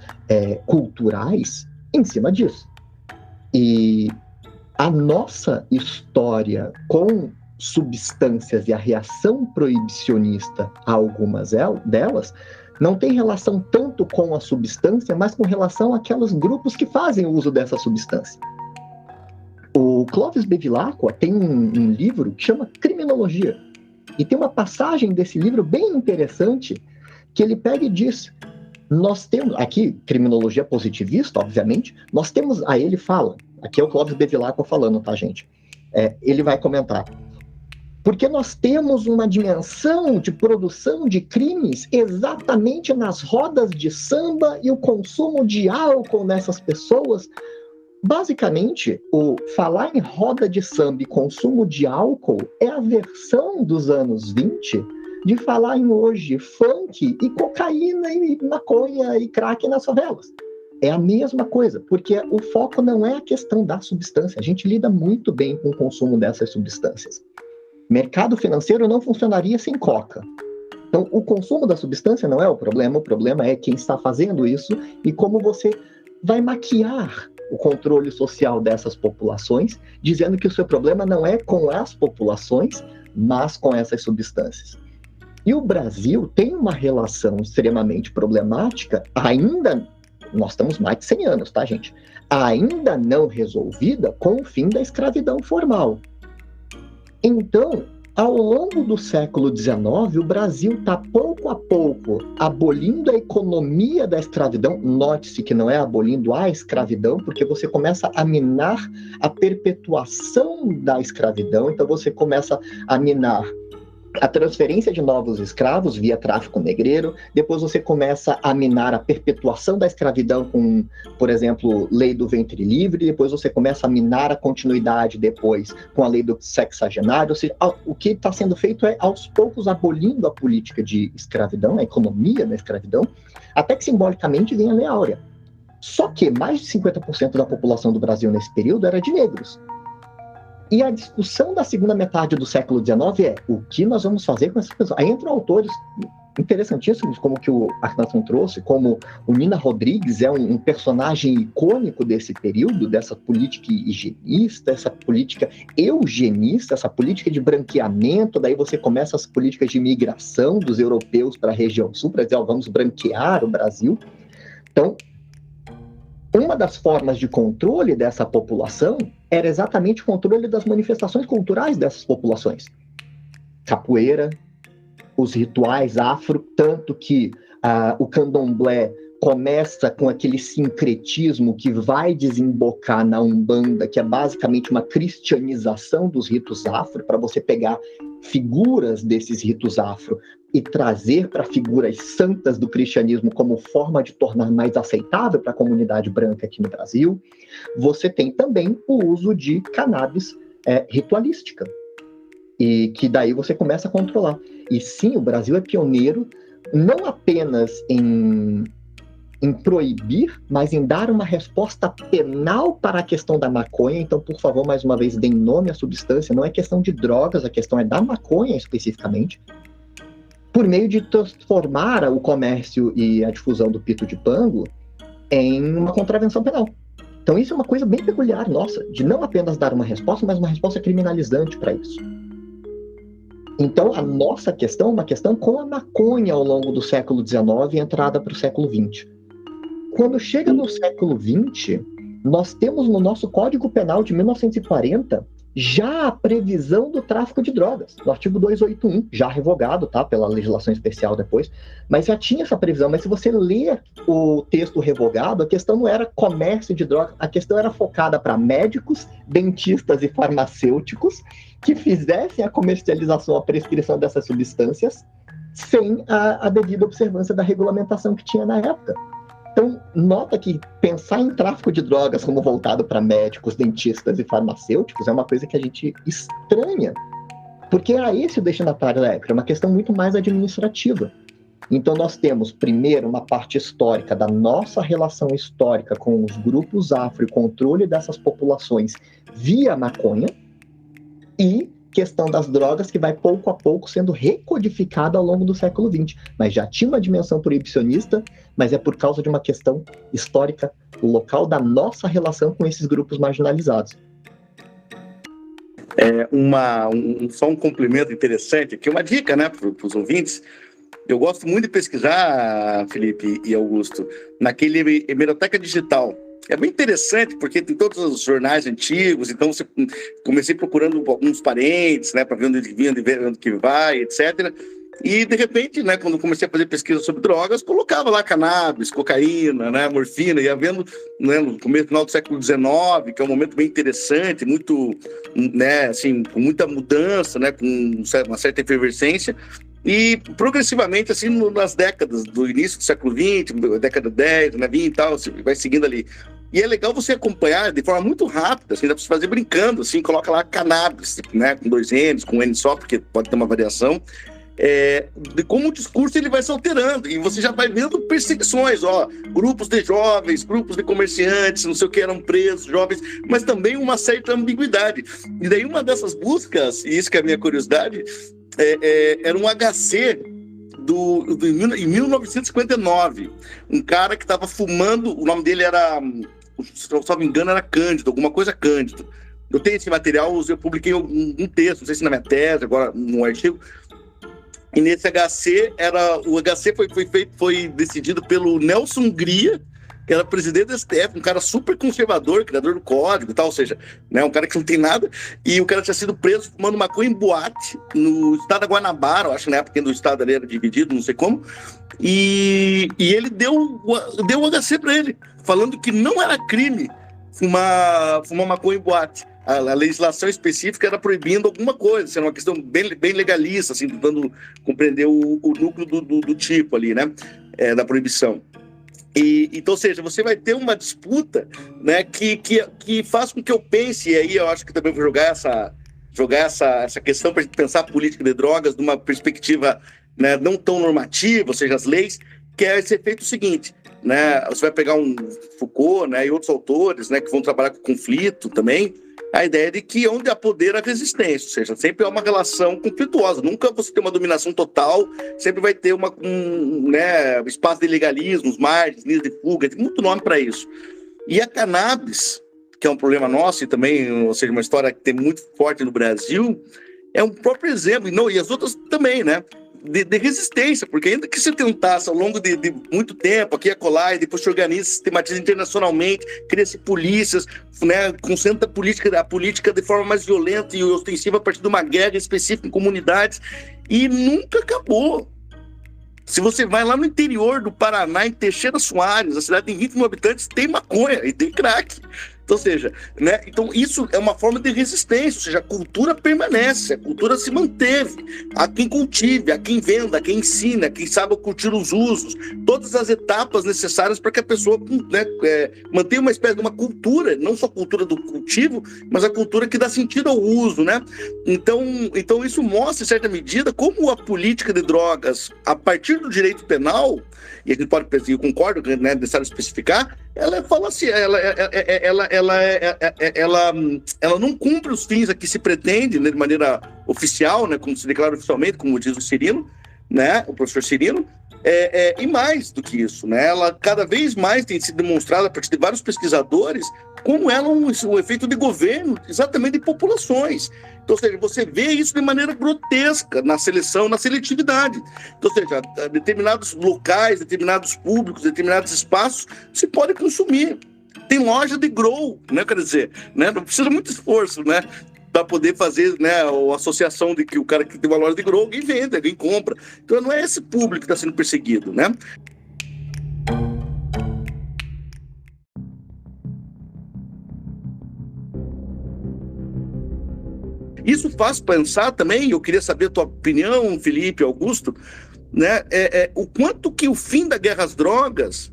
culturais em cima disso. E a nossa história com substâncias e a reação proibicionista a algumas delas não tem relação tanto com a substância, mas com relação àqueles grupos que fazem o uso dessa substância. O Clóvis Bevilacqua tem um livro que chama Criminologia. E tem uma passagem desse livro bem interessante que ele pega e diz: nós temos, aqui, criminologia positivista, obviamente, nós temos, aí ele fala, aqui é o Clóvis Bevilacqua falando, tá, gente? Ele vai comentar. Porque nós temos uma dimensão de produção de crimes exatamente nas rodas de samba e o consumo de álcool nessas pessoas basicamente, o falar em roda de samba e consumo de álcool é a versão dos anos 20 de falar em hoje funk e cocaína e maconha e crack nas favelas. É a mesma coisa, porque o foco não é a questão da substância. A gente lida muito bem com o consumo dessas substâncias. Mercado financeiro não funcionaria sem coca. Então, o consumo da substância não é o problema é quem está fazendo isso e como você vai maquiar o controle social dessas populações, dizendo que o seu problema não é com as populações, mas com essas substâncias. E o Brasil tem uma relação extremamente problemática, ainda, nós estamos mais de 100 anos, tá, gente? Ainda não resolvida com o fim da escravidão formal. Então, ao longo do século XIX, o Brasil está pouco a pouco abolindo a economia da escravidão. Note-se que não é abolindo a escravidão, porque você começa a minar a perpetuação da escravidão. Então você começa a minar a transferência de novos escravos via tráfico negreiro, depois você começa a minar a perpetuação da escravidão com, por exemplo, lei do ventre livre, depois você começa a minar a continuidade depois com a lei do sexagenário, ou seja, o que está sendo feito é, aos poucos, abolindo a política de escravidão, a economia da escravidão, até que simbolicamente vem a Lei Áurea. Só que mais de 50% da população do Brasil nesse período era de negros. E a discussão da segunda metade do século XIX é o que nós vamos fazer com essas pessoas. Aí entram autores interessantíssimos, como que o Akhenaton trouxe, como o Nina Rodrigues é um personagem icônico desse período, dessa política higienista, essa política eugenista, essa política de branqueamento. Daí você começa as políticas de imigração dos europeus para a região sul, para dizer, vamos branquear o Brasil. Então, uma das formas de controle dessa população era exatamente o controle das manifestações culturais dessas populações. Capoeira, os rituais afro, tanto que o candomblé começa com aquele sincretismo que vai desembocar na Umbanda, que é basicamente uma cristianização dos ritos afro, para você pegar figuras desses ritos afro e trazer para figuras santas do cristianismo como forma de tornar mais aceitável para a comunidade branca aqui no Brasil. Você tem também o uso de cannabis ritualística, e que daí você começa a controlar. E sim, o Brasil é pioneiro não apenas em proibir, mas em dar uma resposta penal para a questão da maconha. Então, por favor, mais uma vez, deem nome à substância. Não é questão de drogas, a questão é da maconha especificamente, por meio de transformar o comércio e a difusão do pito de pango em uma contravenção penal. Então, isso é uma coisa bem peculiar nossa, de não apenas dar uma resposta, mas uma resposta criminalizante para isso. Então, a nossa questão é uma questão com a maconha ao longo do século XIX e entrada para o século XX. Quando chega no século XX, nós temos no nosso Código Penal de 1940 já a previsão do tráfico de drogas, no artigo 281, já revogado, tá, pela legislação especial depois, mas já tinha essa previsão. Mas se você ler o texto revogado, a questão não era comércio de drogas, a questão era focada para médicos, dentistas e farmacêuticos que fizessem a comercialização, a prescrição dessas substâncias sem a devida observância da regulamentação que tinha na época. Então, nota que pensar em tráfico de drogas como voltado para médicos, dentistas e farmacêuticos é uma coisa que a gente estranha, porque era esse o destinatário da época, é uma questão muito mais administrativa. Então, nós temos, primeiro, uma parte histórica da nossa relação histórica com os grupos afro e controle dessas populações via maconha, e questão das drogas que vai pouco a pouco sendo recodificada ao longo do século XX, mas já tinha uma dimensão proibicionista, mas é por causa de uma questão histórica local da nossa relação com esses grupos marginalizados. Só um complemento interessante aqui, uma dica, né, para os ouvintes. Eu gosto muito de pesquisar, Felipe e Augusto, naquele Hemeroteca Digital. É bem interessante, porque tem todos os jornais antigos, então comecei procurando alguns parentes, né, para ver onde vinha, onde que vai, etc. E, de repente, né, quando comecei a fazer pesquisa sobre drogas, colocava lá cannabis, cocaína, né, morfina, ia vendo, né, no final do século XIX, que é um momento bem interessante, muito, né, assim, com muita mudança, né, com uma certa efervescência. E progressivamente, assim, nas décadas do início do século XX, década 10, né, 20 e tal, vai seguindo ali. E é legal você acompanhar de forma muito rápida, assim, dá para você fazer brincando, assim, coloca lá cannabis, né, com 2 N's, com N só, porque pode ter uma variação, de como o discurso ele vai se alterando, e você já vai vendo perseguições, grupos de jovens, grupos de comerciantes, não sei o que, eram presos, jovens, mas também uma certa ambiguidade. E daí uma dessas buscas, e isso que é a minha curiosidade, era um HC em 1959, um cara que estava fumando, o nome dele era, se não me engano, era Cândido, alguma coisa Cândido. Eu tenho esse material, eu publiquei um texto, não sei se na minha tese, agora num artigo, e nesse HC, o HC foi decidido pelo Nelson Hungria, que era presidente do STF, um cara super conservador, criador do código e tal, ou seja, né, um cara que não tem nada, e o cara tinha sido preso fumando maconha em boate, no estado da Guanabara, eu acho, na época do estado ali era dividido, não sei como, e ele deu o HC para ele, falando que não era crime fumar maconha em boate. A legislação específica era proibindo alguma coisa, era uma questão bem legalista, assim, tentando compreender o núcleo do tipo ali, né, da proibição. Então, ou seja, você vai ter uma disputa, né, que faz com que eu pense, e aí eu acho que também vou jogar essa questão para a gente pensar a política de drogas de uma perspectiva, né, não tão normativa, ou seja, as leis, que é esse efeito seguinte, né, você vai pegar um Foucault, né, e outros autores, né, que vão trabalhar com conflito também, a ideia de que onde há poder há resistência, ou seja, sempre é uma relação conflituosa, nunca você tem uma dominação total, sempre vai ter né, espaço de legalismos, margens, linhas de fuga, tem muito nome para isso. E a cannabis, que é um problema nosso e também, ou seja, uma história que tem muito forte no Brasil, é um próprio exemplo, e as outras também, né? De resistência, porque ainda que você tentasse ao longo de muito tempo, aqui e acolá, e depois se organiza, sistematiza internacionalmente, cria-se polícias, né, concentra a política de forma mais violenta e ostensiva a partir de uma guerra específica em comunidades, e nunca acabou. Se você vai lá no interior do Paraná, em Teixeira Soares, a cidade tem 20 mil habitantes, tem maconha e tem crack. Então, ou seja, né? Então isso é uma forma de resistência, ou seja, a cultura permanece, a cultura se manteve. Há quem cultive, há quem venda, há quem ensina, quem sabe curtir os usos, todas as etapas necessárias para que a pessoa, né, mantenha uma espécie de uma cultura, não só a cultura do cultivo, mas a cultura que dá sentido ao uso, né? Então isso mostra, em certa medida, como a política de drogas, a partir do direito penal, e a gente pode pensar, eu concordo, né, necessário especificar, ela fala assim, ela não cumpre os fins a que se pretende, né, de maneira oficial, né, como se declara oficialmente, como diz o Cirino, né, o professor Cirino, e mais do que isso, né, ela cada vez mais tem sido demonstrada a partir de vários pesquisadores como ela é um efeito de governo exatamente de populações. Então, ou seja, você vê isso de maneira grotesca na seleção, na seletividade. Então, ou seja, determinados locais, determinados públicos, determinados espaços se pode consumir. Tem loja de grow, né? Quer dizer, né? Não precisa muito esforço, né? Para poder fazer, né, a associação de que o cara que tem uma loja de grow, alguém vende, alguém compra. Então, não é esse público que está sendo perseguido, né? Isso faz pensar também, eu queria saber a tua opinião, Felipe, Augusto, né, o quanto que o fim da guerra às drogas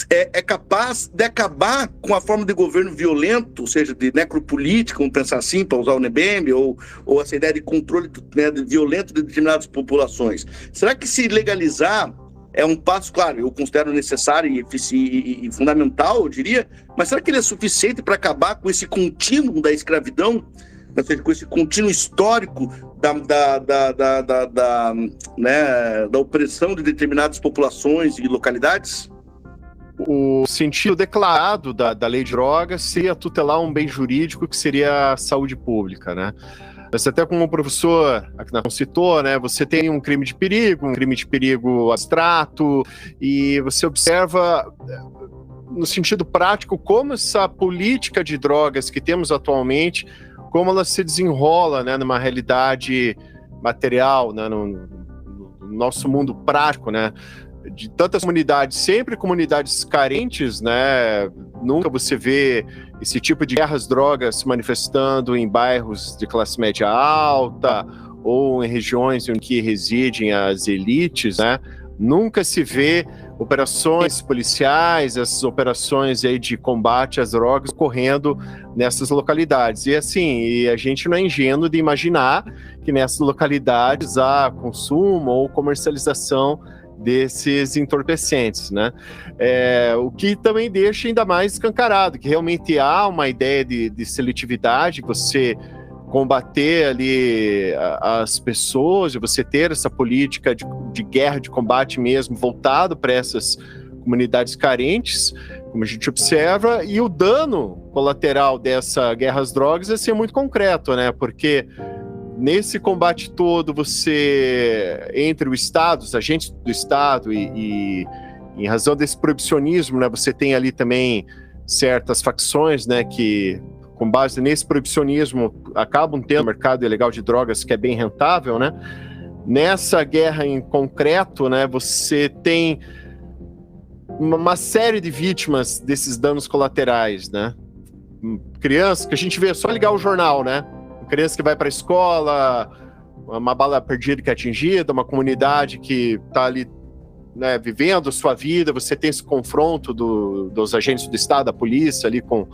é capaz de acabar com a forma de governo violento, ou seja, de necropolítica, vamos pensar assim, para usar o Nebem, ou essa ideia de controle, né, violento de determinadas populações. Será que se legalizar é um passo, claro, eu considero necessário e fundamental, eu diria, mas será que ele é suficiente para acabar com esse contínuo da escravidão, ou seja, com esse contínuo histórico da opressão de determinadas populações e localidades? O sentido declarado da lei de drogas seria tutelar um bem jurídico que seria a saúde pública, né? Mas até como o professor Akhenaton citou, né, você tem um crime de perigo abstrato, e você observa, no sentido prático, como essa política de drogas que temos atualmente, como ela se desenrola, né, numa realidade material, né, no nosso mundo prático, né, de tantas comunidades, sempre comunidades carentes, né, nunca você vê esse tipo de guerra às drogas se manifestando em bairros de classe média alta ou em regiões em que residem as elites, né, nunca se vê operações policiais, essas operações aí de combate às drogas ocorrendo nessas localidades. E assim, a gente não é ingênuo de imaginar que nessas localidades há consumo ou comercialização desses entorpecentes, né? O que também deixa ainda mais escancarado, que realmente há uma ideia de seletividade, você combater ali as pessoas, e você ter essa política de guerra, de combate mesmo, voltado para essas comunidades carentes, como a gente observa, e o dano colateral dessa guerra às drogas é ser muito concreto, né? Porque nesse combate todo, você, entre o Estado, os agentes do Estado, e em razão desse proibicionismo, né, você tem ali também certas facções, né, que, com base nesse proibicionismo, acabam tendo um mercado ilegal de drogas que é bem rentável, né? Nessa guerra em concreto, né, você tem uma série de vítimas desses danos colaterais, né? Crianças que a gente vê só ligar o jornal, né? Criança que vai para a escola, uma bala perdida que é atingida, uma comunidade que está ali, né, vivendo a sua vida, você tem esse confronto dos agentes do Estado, da polícia ali com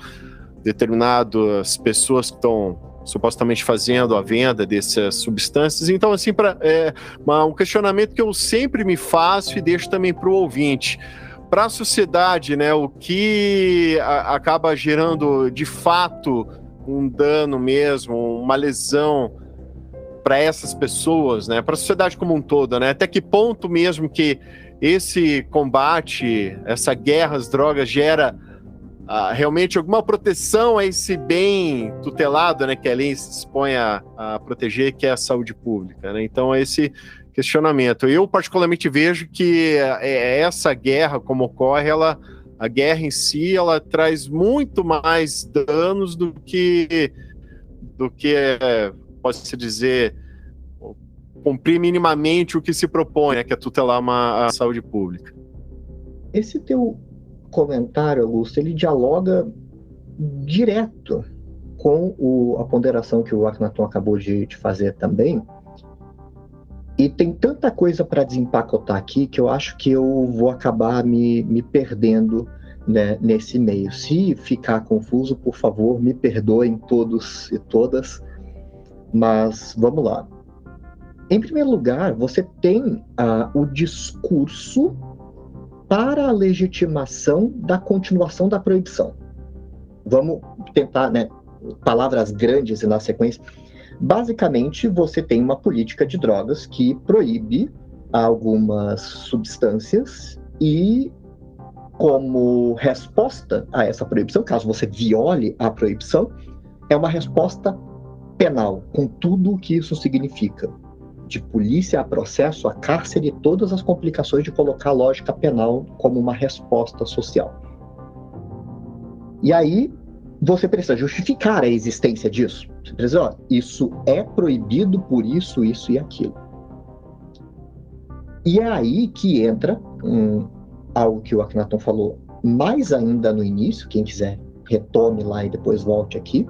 determinadas pessoas que estão supostamente fazendo a venda dessas substâncias. Então, assim, um questionamento que eu sempre me faço e deixo também para o ouvinte. Para a sociedade, né, o que acaba gerando, de fato, um dano mesmo, uma lesão para essas pessoas, né, para a sociedade como um todo, né, até que ponto mesmo que esse combate, essa guerra às drogas gera realmente alguma proteção a esse bem tutelado, né, que a lei se dispõe a proteger, que é a saúde pública, né? Então, esse questionamento. Eu, particularmente, vejo que essa guerra, como ocorre, a guerra em si, ela traz muito mais danos do que pode-se dizer, cumprir minimamente o que se propõe, né, que é tutelar a saúde pública. Esse teu comentário, Augusto, ele dialoga direto com a ponderação que o Akhenaton acabou de fazer também. E tem tanta coisa para desempacotar aqui que eu acho que eu vou acabar me perdendo, né, nesse meio. Se ficar confuso, por favor, me perdoem todos e todas, mas vamos lá. Em primeiro lugar, você tem o discurso para a legitimação da continuação da proibição. Vamos tentar, né, palavras grandes e na sequência. Basicamente, você tem uma política de drogas que proíbe algumas substâncias e, como resposta a essa proibição, caso você viole a proibição, é uma resposta penal, com tudo o que isso significa. De polícia a processo, a cárcere e todas as complicações de colocar a lógica penal como uma resposta social. E aí, você precisa justificar a existência disso. Você precisa dizer, isso é proibido por isso, isso e aquilo. E é aí que entra algo que o Akhenaton falou mais ainda no início, quem quiser retome lá e depois volte aqui,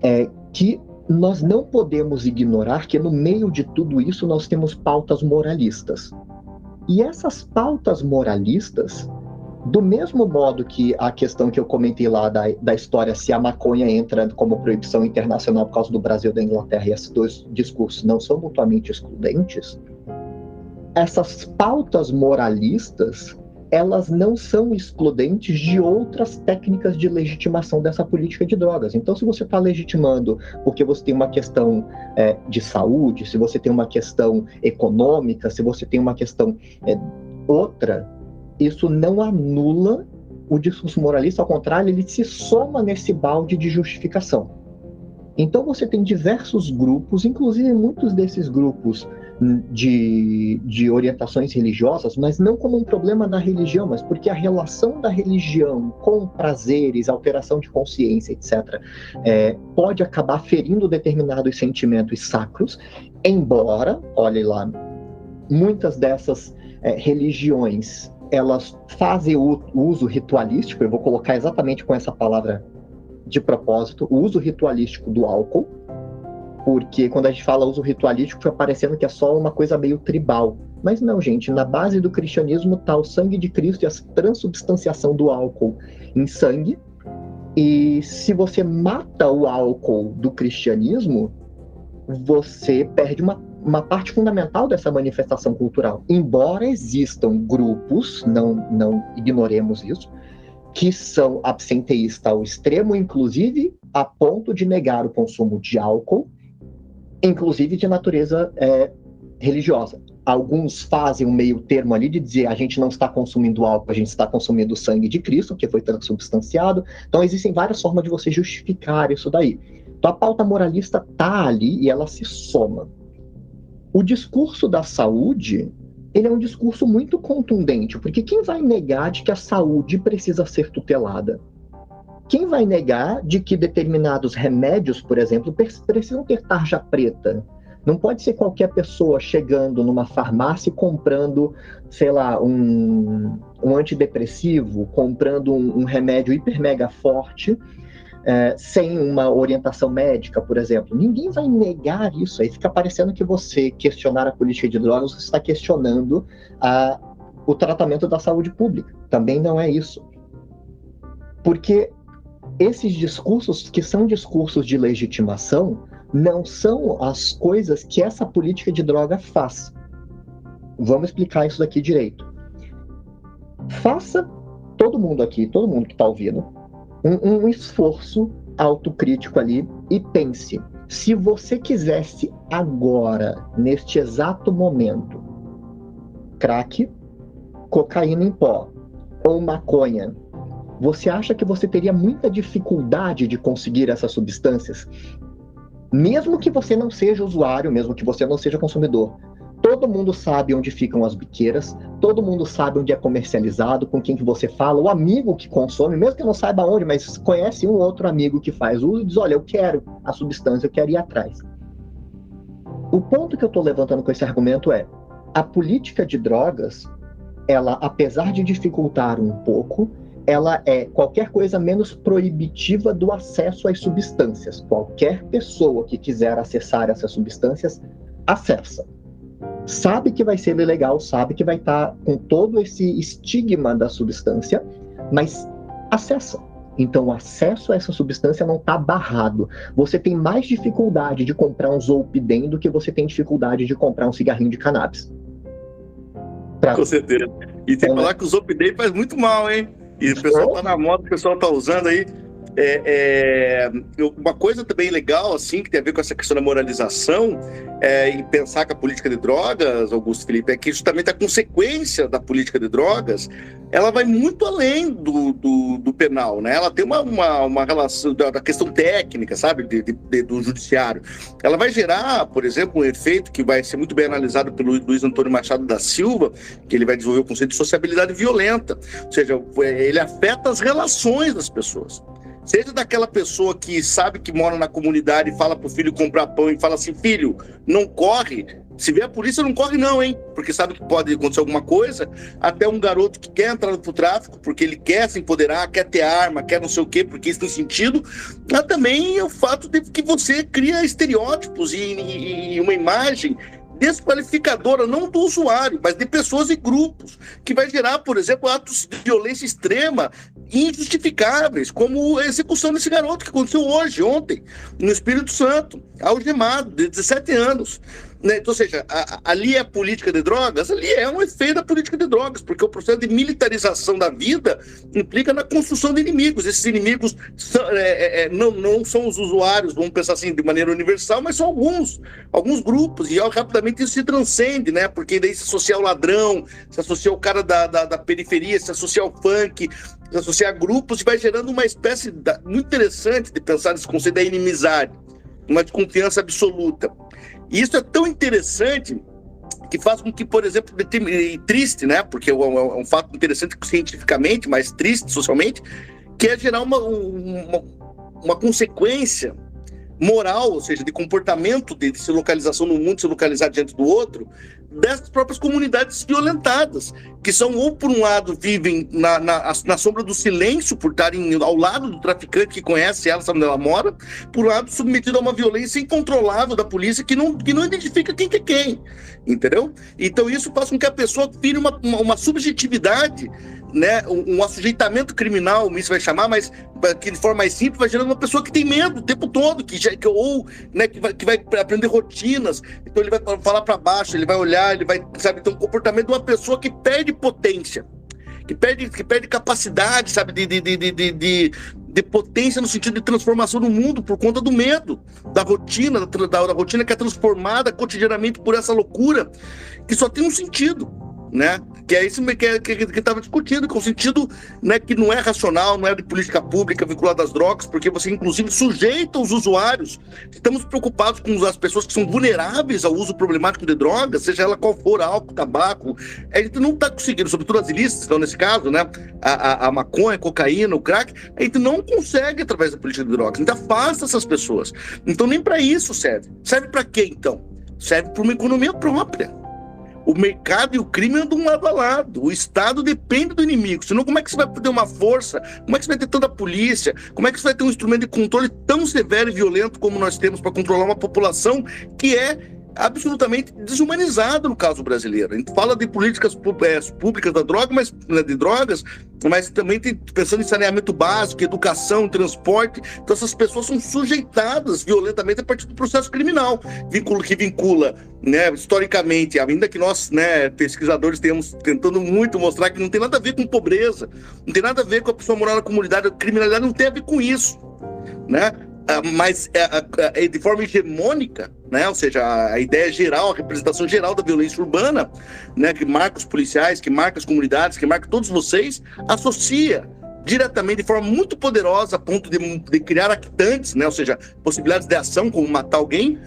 é que nós não podemos ignorar que no meio de tudo isso nós temos pautas moralistas. E essas pautas moralistas, do mesmo modo que a questão que eu comentei lá da história, se a maconha entra como proibição internacional por causa do Brasil e da Inglaterra, e esses dois discursos não são mutuamente excludentes, essas pautas moralistas, elas não são excludentes de outras técnicas de legitimação dessa política de drogas. Então, se você está legitimando porque você tem uma questão de saúde, se você tem uma questão econômica, se você tem uma questão outra, isso não anula o discurso moralista, ao contrário, ele se soma nesse balde de justificação. Então você tem diversos grupos, inclusive muitos desses grupos de orientações religiosas, mas não como um problema da religião, mas porque a relação da religião com prazeres, alteração de consciência, etc., pode acabar ferindo determinados sentimentos sacros, embora, olhe lá, muitas dessas religiões elas fazem o uso ritualístico, eu vou colocar exatamente com essa palavra de propósito, o uso ritualístico do álcool, porque quando a gente fala uso ritualístico, fica parecendo que é só uma coisa meio tribal. Mas não, gente, na base do cristianismo está o sangue de Cristo e a transubstanciação do álcool em sangue. E se você mata o álcool do cristianismo, você perde uma parte fundamental dessa manifestação cultural. Embora existam grupos, não ignoremos isso, que são absenteístas ao extremo, inclusive a ponto de negar o consumo de álcool, inclusive de natureza religiosa. Alguns fazem um meio termo ali de dizer a gente não está consumindo álcool, a gente está consumindo o sangue de Cristo, que foi transubstanciado. Então existem várias formas de você justificar isso daí. Então a pauta moralista está ali e ela se soma. O discurso da saúde, ele é um discurso muito contundente, porque quem vai negar de que a saúde precisa ser tutelada? Quem vai negar de que determinados remédios, por exemplo, precisam ter tarja preta? Não pode ser qualquer pessoa chegando numa farmácia e comprando, sei lá, um antidepressivo, comprando um remédio hiper mega forte, sem uma orientação médica, por exemplo. Ninguém vai negar isso. Aí fica parecendo que você questionar a política de drogas, você está questionando o tratamento da saúde pública. Também não é isso. Porque esses discursos, que são discursos de legitimação, não são as coisas que essa política de droga faz. Vamos explicar isso daqui direito. Faça, todo mundo aqui, todo mundo que está ouvindo, um esforço autocrítico ali e pense, se você quisesse agora, neste exato momento, crack, cocaína em pó ou maconha, você acha que você teria muita dificuldade de conseguir essas substâncias? Mesmo que você não seja usuário, mesmo que você não seja consumidor. Todo mundo sabe onde ficam as biqueiras, todo mundo sabe onde é comercializado, com quem que você fala, o amigo que consome, mesmo que não saiba onde, mas conhece um outro amigo que faz uso e diz, olha, eu quero a substância, eu quero ir atrás. O ponto que eu estou levantando com esse argumento é, a política de drogas, ela, apesar de dificultar um pouco, ela é qualquer coisa menos proibitiva do acesso às substâncias. Qualquer pessoa que quiser acessar essas substâncias, acessa. Sabe que vai ser ilegal, sabe que vai estar com todo esse estigma da substância, mas acessa. Então, o acesso a essa substância não está barrado. Você tem mais dificuldade de comprar um Zolpidem do que você tem dificuldade de comprar um cigarrinho de cannabis. Com certeza. E tem que falar que o Zolpidem faz muito mal, hein? E o pessoal tá na moda, o pessoal tá usando aí. Uma coisa também legal, assim, que tem a ver com essa questão da moralização e pensar que a política de drogas, Augusto Felipe, é que justamente a consequência da política de drogas, ela vai muito além do penal, né? Ela tem uma relação da questão técnica, sabe, do judiciário. Ela vai gerar, por exemplo, um efeito que vai ser muito bem analisado pelo Luiz Antônio Machado da Silva, que ele vai desenvolver o conceito de sociabilidade violenta, ou seja, ele afeta as relações das pessoas. Seja daquela pessoa que sabe que mora na comunidade e fala pro filho comprar pão e fala assim, filho, não corre. Se vier a polícia, não corre não, hein? Porque sabe que pode acontecer alguma coisa. Até um garoto que quer entrar pro tráfico, porque ele quer se empoderar, quer ter arma, quer não sei o quê, porque isso tem sentido. Mas também é o fato de que você cria estereótipos e uma imagem desqualificadora, não do usuário, mas de pessoas e grupos, que vai gerar, por exemplo, atos de violência extrema injustificáveis, como a execução desse garoto que aconteceu ontem, no Espírito Santo, algemado, de 17 anos. Né? Então, ou seja, ali é a política de drogas, ali é um efeito da política de drogas, porque o processo de militarização da vida implica na construção de inimigos. Esses inimigos não são os usuários, vamos pensar assim, de maneira universal, mas são alguns grupos, e rapidamente isso se transcende, né? Porque daí se associa ao ladrão, se associa ao cara da periferia, se associa ao funk, se associa a grupos, e vai gerando uma espécie muito interessante de pensar nesse conceito da inimizade, uma desconfiança absoluta. E isso é tão interessante que faz com que, por exemplo, triste, né? Porque é um fato interessante cientificamente, mas triste socialmente, que é gerar uma consequência moral, ou seja, de comportamento, de se localização no mundo, se localizar diante do outro, dessas próprias comunidades violentadas, que são, ou por um lado, vivem na sombra do silêncio, por estarem ao lado do traficante que conhece ela, sabe onde ela mora, por um lado, submetido a uma violência incontrolável da polícia que não identifica quem que é quem, entendeu? Então isso faz com que a pessoa vire uma subjetividade, né, um assujeitamento criminal, isso vai chamar, mas que de forma mais simples vai gerando uma pessoa que tem medo o tempo todo, que vai aprender rotinas, então ele vai falar para baixo, ele vai olhar, ele vai, sabe, ter um comportamento de uma pessoa que perde potência, que perde capacidade, sabe, de potência no sentido de transformação no mundo por conta do medo, da rotina que é transformada cotidianamente por essa loucura que só tem um sentido, né? Que é isso que estava discutindo, que é um sentido, né, que não é racional, não é de política pública vinculada às drogas, porque você inclusive sujeita os usuários. Estamos preocupados com as pessoas que são vulneráveis ao uso problemático de drogas, seja ela qual for, álcool, tabaco. A gente não está conseguindo, sobretudo as ilícitas, então nesse caso, né, a maconha, a cocaína, o crack, a gente não consegue através da política de drogas, a gente afasta essas pessoas. Então nem para isso serve. Serve para quê então? Serve para uma economia própria. O mercado e o crime andam lado a lado. O Estado depende do inimigo. Senão, como é que você vai ter uma força? Como é que você vai ter tanta polícia? Como é que você vai ter um instrumento de controle tão severo e violento como nós temos para controlar uma população que é absolutamente desumanizada no caso brasileiro? A gente fala de políticas públicas da droga, de drogas, mas também pensando em saneamento básico, educação, transporte. Então essas pessoas são sujeitadas violentamente a partir do processo criminal, que vincula, né, historicamente, ainda que nós, né, pesquisadores tenhamos tentando muito mostrar que não tem nada a ver com pobreza, não tem nada a ver com a pessoa morar na comunidade, a criminalidade não tem a ver com isso, né? Mas de forma hegemônica, né? Ou seja, a ideia geral, a representação geral da violência urbana, né, que marca os policiais, que marca as comunidades, que marca todos vocês, associa diretamente, de forma muito poderosa, a ponto de criar actantes, né? Ou seja, possibilidades de ação, como matar alguém,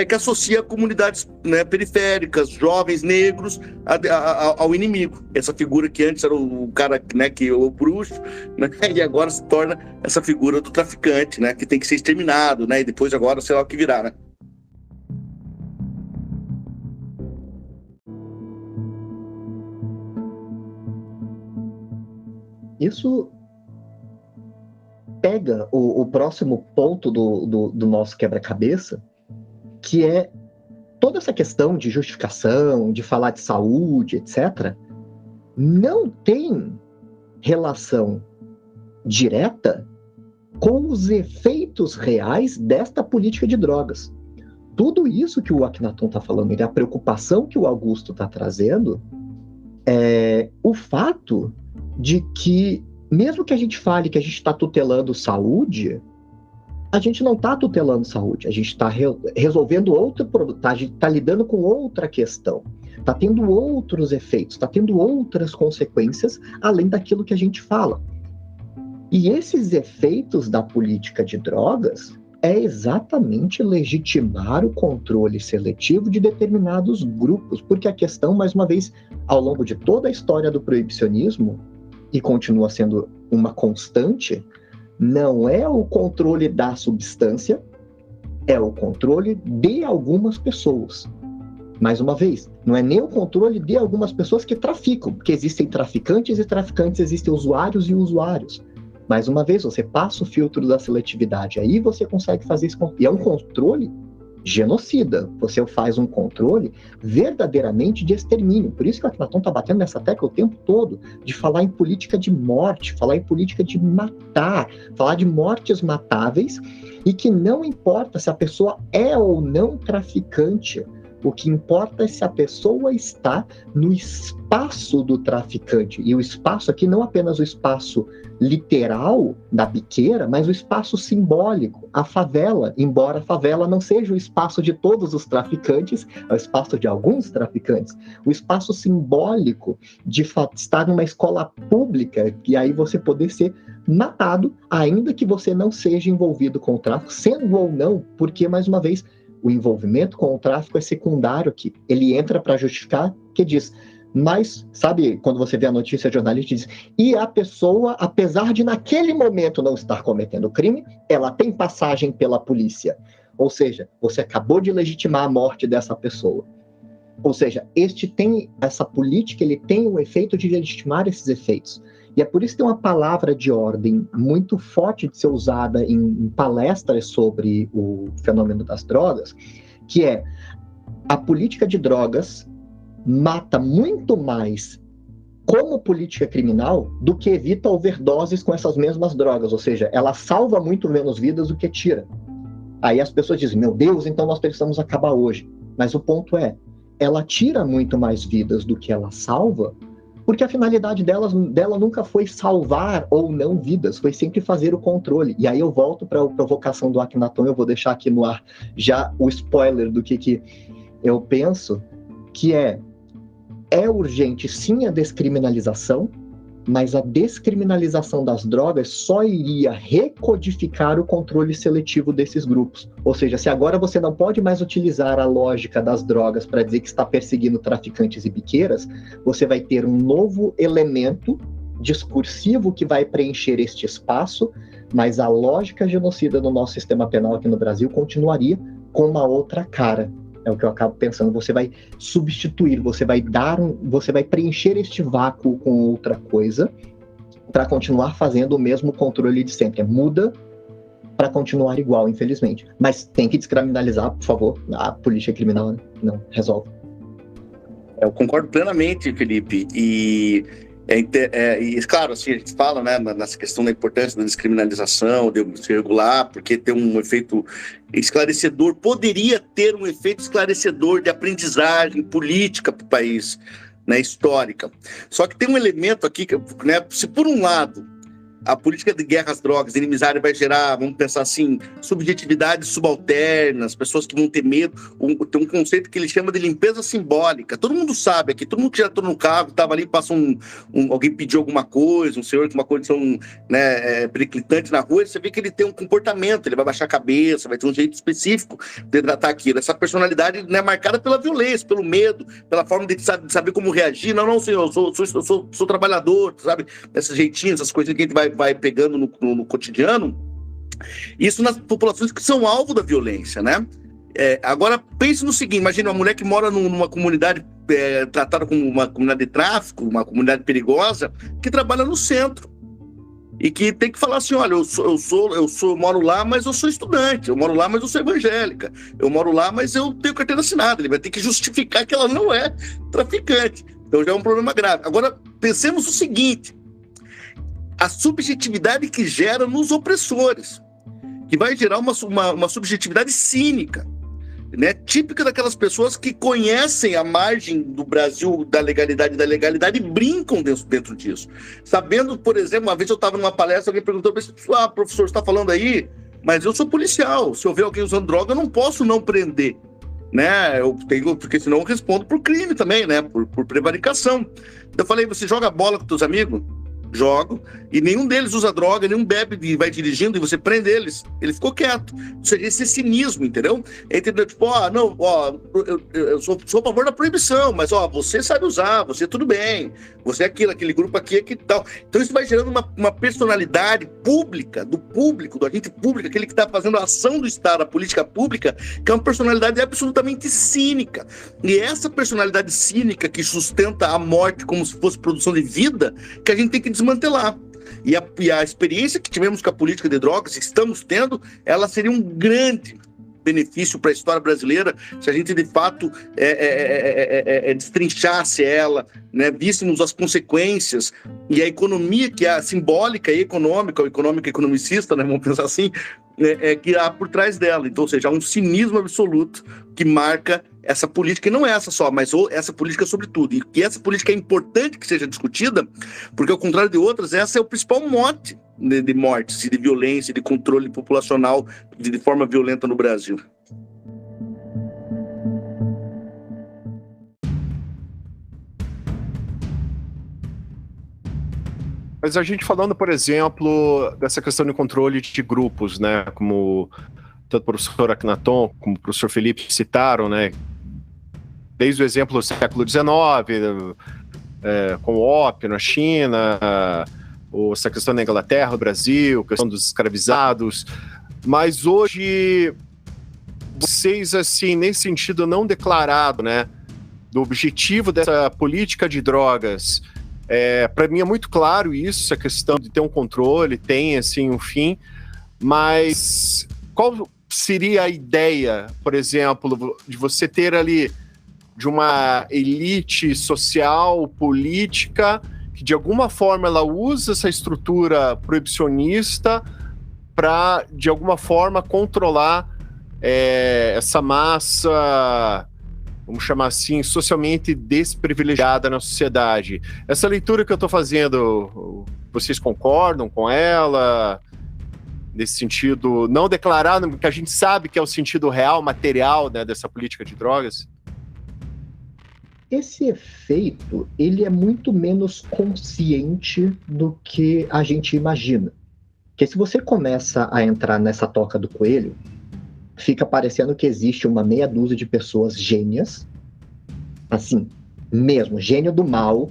que associa comunidades, né, periféricas, jovens, negros, ao inimigo. Essa figura que antes era o cara, né, que o bruxo, né, e agora se torna essa figura do traficante, né, que tem que ser exterminado, né, e depois agora sei lá o que virá, né. Isso pega o próximo ponto do nosso quebra-cabeça, que é toda essa questão de justificação, de falar de saúde, etc., não tem relação direta com os efeitos reais desta política de drogas. Tudo isso que o Akhenaton está falando, a preocupação que o Augusto está trazendo, é o fato de que, mesmo que a gente fale que a gente está tutelando saúde, a gente não está tutelando saúde, a gente está resolvendo outro problema, a gente está lidando com outra questão, está tendo outros efeitos, está tendo outras consequências além daquilo que a gente fala. E esses efeitos da política de drogas é exatamente legitimar o controle seletivo de determinados grupos, porque a questão, mais uma vez, ao longo de toda a história do proibicionismo, e continua sendo uma constante, não é o controle da substância, é o controle de algumas pessoas. Mais uma vez, não é nem o controle de algumas pessoas que traficam, porque existem traficantes e traficantes, existem usuários e usuários. Mais uma vez, você passa o filtro da seletividade, aí você consegue fazer isso. E é um controle genocida. Você faz um controle verdadeiramente de extermínio. Por isso que o Akhenaton está batendo nessa tecla o tempo todo, de falar em política de morte, falar em política de matar, falar de mortes matáveis, e que não importa se a pessoa é ou não traficante, o que importa é se a pessoa está no espaço do traficante. E o espaço aqui não apenas o espaço literal da biqueira, mas o espaço simbólico, a favela. Embora a favela não seja o espaço de todos os traficantes, é o espaço de alguns traficantes. O espaço simbólico de estar numa escola pública, e aí você poder ser matado, ainda que você não seja envolvido com o tráfico, sendo ou não, porque, mais uma vez, o envolvimento com o tráfico é secundário aqui. Ele entra para justificar, que diz, mas, sabe, quando você vê a notícia jornalística, diz, e a pessoa, apesar de naquele momento não estar cometendo crime, ela tem passagem pela polícia. Ou seja, você acabou de legitimar a morte dessa pessoa. Ou seja, essa política, ele tem o efeito de legitimar esses efeitos. E é por isso que tem uma palavra de ordem muito forte de ser usada em palestras sobre o fenômeno das drogas, que é: a política de drogas mata muito mais como política criminal do que evita overdoses com essas mesmas drogas. Ou seja, ela salva muito menos vidas do que tira. Aí as pessoas dizem: meu Deus, então nós precisamos acabar hoje. Mas o ponto é, ela tira muito mais vidas do que ela salva, porque a finalidade dela nunca foi salvar ou não vidas, foi sempre fazer o controle. E aí eu volto para a provocação do Akhenaton, eu vou deixar aqui no ar já o spoiler do que eu penso, que é urgente sim a descriminalização, mas a descriminalização das drogas só iria recodificar o controle seletivo desses grupos. Ou seja, se agora você não pode mais utilizar a lógica das drogas para dizer que está perseguindo traficantes e biqueiras, você vai ter um novo elemento discursivo que vai preencher este espaço, mas a lógica genocida do nosso sistema penal aqui no Brasil continuaria com uma outra cara. É o que eu acabo pensando. Você vai substituir, você vai preencher este vácuo com outra coisa para continuar fazendo o mesmo controle de sempre. Muda para continuar igual, infelizmente. Mas tem que descriminalizar, por favor, a política criminal, né? Não resolve. Eu concordo plenamente, Felipe. E claro, assim, a gente fala, né, nessa questão da importância da descriminalização, de se regular, porque tem um efeito esclarecedor, poderia ter um efeito esclarecedor de aprendizagem política para o país, né, histórica. Só que tem um elemento aqui, né, se por um lado a política de guerra às drogas, de inimizade, vai gerar, vamos pensar assim, subjetividades subalternas, pessoas que vão ter medo. Tem um conceito que ele chama de limpeza simbólica. Todo mundo sabe aqui, todo mundo que já entrou no carro, estava ali, passa alguém pediu alguma coisa, um senhor com uma condição, né, periclitante na rua, você vê que ele tem um comportamento, ele vai baixar a cabeça, vai ter um jeito específico de tratar aquilo. Essa personalidade, né, marcada pela violência, pelo medo, pela forma de saber como reagir. Não, senhor, eu sou trabalhador, sabe? Esses jeitinhos, essas coisas que a gente vai pegando no cotidiano, isso nas populações que são alvo da violência, né? Agora, pense no seguinte, imagina uma mulher que mora numa comunidade tratada como uma comunidade de tráfico, uma comunidade perigosa, que trabalha no centro, e que tem que falar assim: olha, eu moro lá, mas eu sou estudante, eu moro lá, mas eu sou evangélica, eu moro lá, mas eu tenho carteira assinada. Ele vai ter que justificar que ela não é traficante. Então já é um problema grave. Agora, pensemos o seguinte: a subjetividade que gera nos opressores, que vai gerar uma subjetividade cínica, né? Típica daquelas pessoas que conhecem a margem do Brasil da legalidade e brincam dentro disso. Sabendo, por exemplo, uma vez eu estava numa palestra, alguém perguntou para mim: professor, você está falando aí, mas eu sou policial, se eu ver alguém usando droga, eu não posso não prender, né? Porque senão eu respondo por crime também, né? Por prevaricação. Eu falei: você joga bola com seus amigos? Jogo, e nenhum deles usa droga, nenhum bebe e vai dirigindo, e você prende eles. Ele ficou quieto. Ou seja, esse cinismo, entendeu? Entendeu? Tipo, eu sou a favor da proibição, mas você sabe usar, você tudo bem, você é aquele grupo aqui é que tal. Então isso vai gerando uma personalidade pública, do agente público, aquele que está fazendo a ação do Estado, a política pública, que é uma personalidade absolutamente cínica. E essa personalidade cínica que sustenta a morte como se fosse produção de vida, que a gente tem que desmantelar. E a experiência que tivemos com a política de drogas, estamos tendo, ela seria um grande benefício para a história brasileira se a gente de fato destrinchasse ela, né, víssemos as consequências e a economia que é a simbólica e econômica, o economicista, né, vamos pensar assim, que há por trás dela. Então, ou seja, há um cinismo absoluto que marca essa política, e não é essa só, mas essa política sobretudo. E que essa política é importante que seja discutida, porque ao contrário de outras, essa é o principal mote de mortes, de violência, de controle populacional de forma violenta no Brasil. Mas a gente falando, por exemplo, dessa questão de controle de grupos, né, como tanto o professor Akhenaton como o professor Felipe citaram, né, desde o exemplo do século XIX, com o ópio na China, essa questão da Inglaterra, do Brasil, a questão dos escravizados, mas hoje vocês, assim, nesse sentido não declarado, né, do objetivo dessa política de drogas. Para mim é muito claro isso, a questão de ter um controle, tem assim um fim, mas qual seria a ideia, por exemplo, de você ter ali de uma elite social, política, que de alguma forma ela usa essa estrutura proibicionista para, de alguma forma, controlar essa massa, vamos chamar assim, socialmente desprivilegiada na sociedade. Essa leitura que eu estou fazendo, vocês concordam com ela? Nesse sentido, não declarado, porque a gente sabe que é o sentido real, material, né, dessa política de drogas? Esse efeito, ele é muito menos consciente do que a gente imagina. Porque se você começa a entrar nessa toca do coelho, fica parecendo que existe uma meia dúzia de pessoas gênias, assim, mesmo, gênio do mal,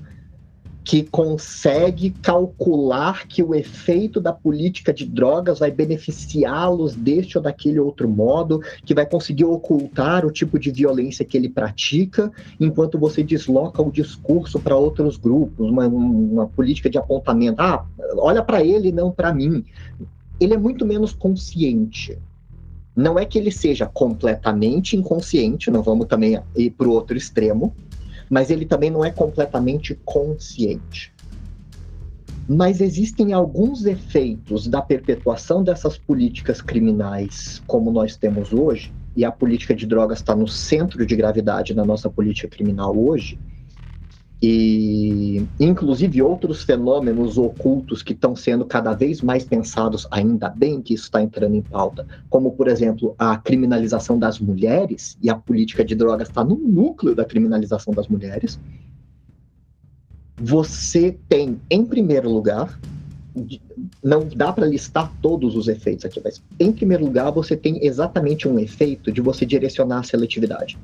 que consegue calcular que o efeito da política de drogas vai beneficiá-los deste ou daquele outro modo, que vai conseguir ocultar o tipo de violência que ele pratica, enquanto você desloca o discurso para outros grupos, uma política de apontamento. Olha para ele, não para mim. Ele é muito menos consciente. Não é que ele seja completamente inconsciente, não vamos também ir para o outro extremo, mas ele também não é completamente consciente. Mas existem alguns efeitos da perpetuação dessas políticas criminais como nós temos hoje, e a política de drogas está no centro de gravidade da nossa política criminal hoje, e inclusive outros fenômenos ocultos que estão sendo cada vez mais pensados, ainda bem que isso está entrando em pauta, como, por exemplo, a criminalização das mulheres, e a política de drogas está no núcleo da criminalização das mulheres. Você tem, em primeiro lugar, não dá para listar todos os efeitos aqui, mas em primeiro lugar você tem exatamente um efeito de você direcionar a seletividade.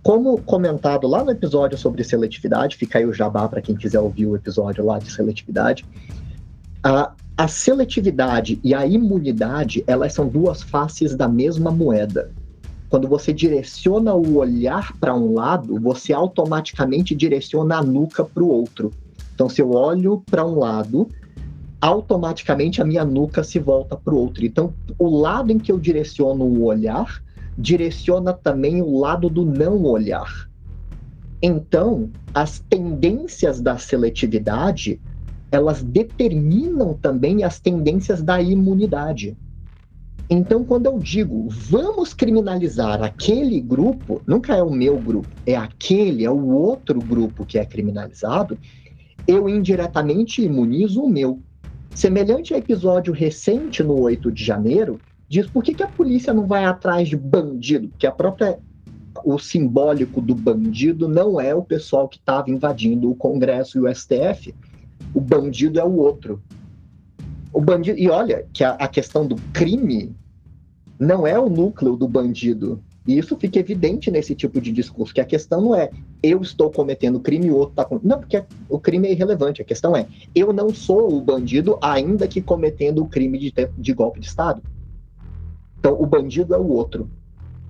Como comentado lá no episódio sobre seletividade, fica aí o jabá para quem quiser ouvir o episódio lá de seletividade, a seletividade e a imunidade, elas são duas faces da mesma moeda. Quando você direciona o olhar para um lado, você automaticamente direciona a nuca para o outro. Então, se eu olho para um lado, automaticamente a minha nuca se volta para o outro. Então, o lado em que eu direciono o olhar direciona também o lado do não olhar. Então, as tendências da seletividade, elas determinam também as tendências da imunidade. Então, quando eu digo, vamos criminalizar aquele grupo, nunca é o meu grupo, é aquele, é o outro grupo que é criminalizado, eu indiretamente imunizo o meu. Semelhante ao episódio recente no 8 de janeiro, diz por que a polícia não vai atrás de bandido? Porque o simbólico do bandido não é o pessoal que estava invadindo o Congresso e o STF. O bandido é o outro. O bandido, e olha que a questão do crime não é o núcleo do bandido. E isso fica evidente nesse tipo de discurso, que a questão não é eu estou cometendo crime e o outro está cometendo. Não, porque o crime é irrelevante. A questão é eu não sou o bandido, ainda que cometendo o crime de golpe de Estado. Então, o bandido é o outro.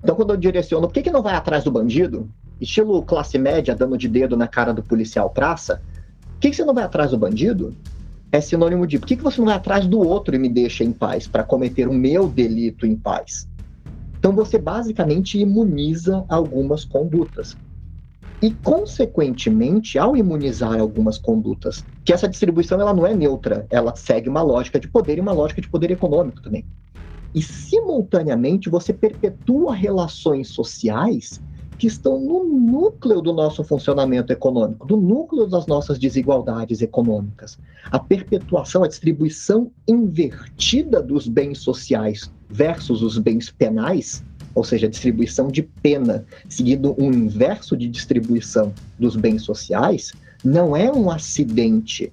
Então, quando eu direciono, por que não vai atrás do bandido? Estilo classe média, dando de dedo na cara do policial praça. Por que você não vai atrás do bandido? É sinônimo de, por que você não vai atrás do outro e me deixa em paz, para cometer o meu delito em paz? Então, você basicamente imuniza algumas condutas. E, consequentemente, ao imunizar algumas condutas, que essa distribuição ela não é neutra, ela segue uma lógica de poder e uma lógica de poder econômico também. E, simultaneamente, você perpetua relações sociais que estão no núcleo do nosso funcionamento econômico, do núcleo das nossas desigualdades econômicas. A perpetuação, a distribuição invertida dos bens sociais versus os bens penais, ou seja, a distribuição de pena, seguindo um inverso de distribuição dos bens sociais, não é um acidente,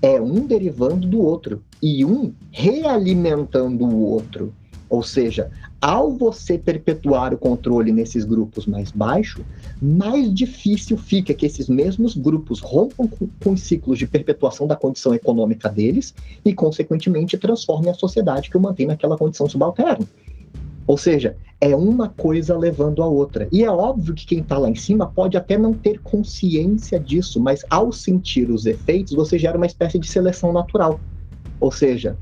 é um derivando do outro e um realimentando o outro. Ou seja, ao você perpetuar o controle nesses grupos mais baixos, mais difícil fica que esses mesmos grupos rompam com os ciclos de perpetuação da condição econômica deles e, consequentemente, transformem a sociedade que o mantém naquela condição subalterna. Ou seja, é uma coisa levando a outra. E é óbvio que quem está lá em cima pode até não ter consciência disso, mas ao sentir os efeitos, você gera uma espécie de seleção natural. Ou seja,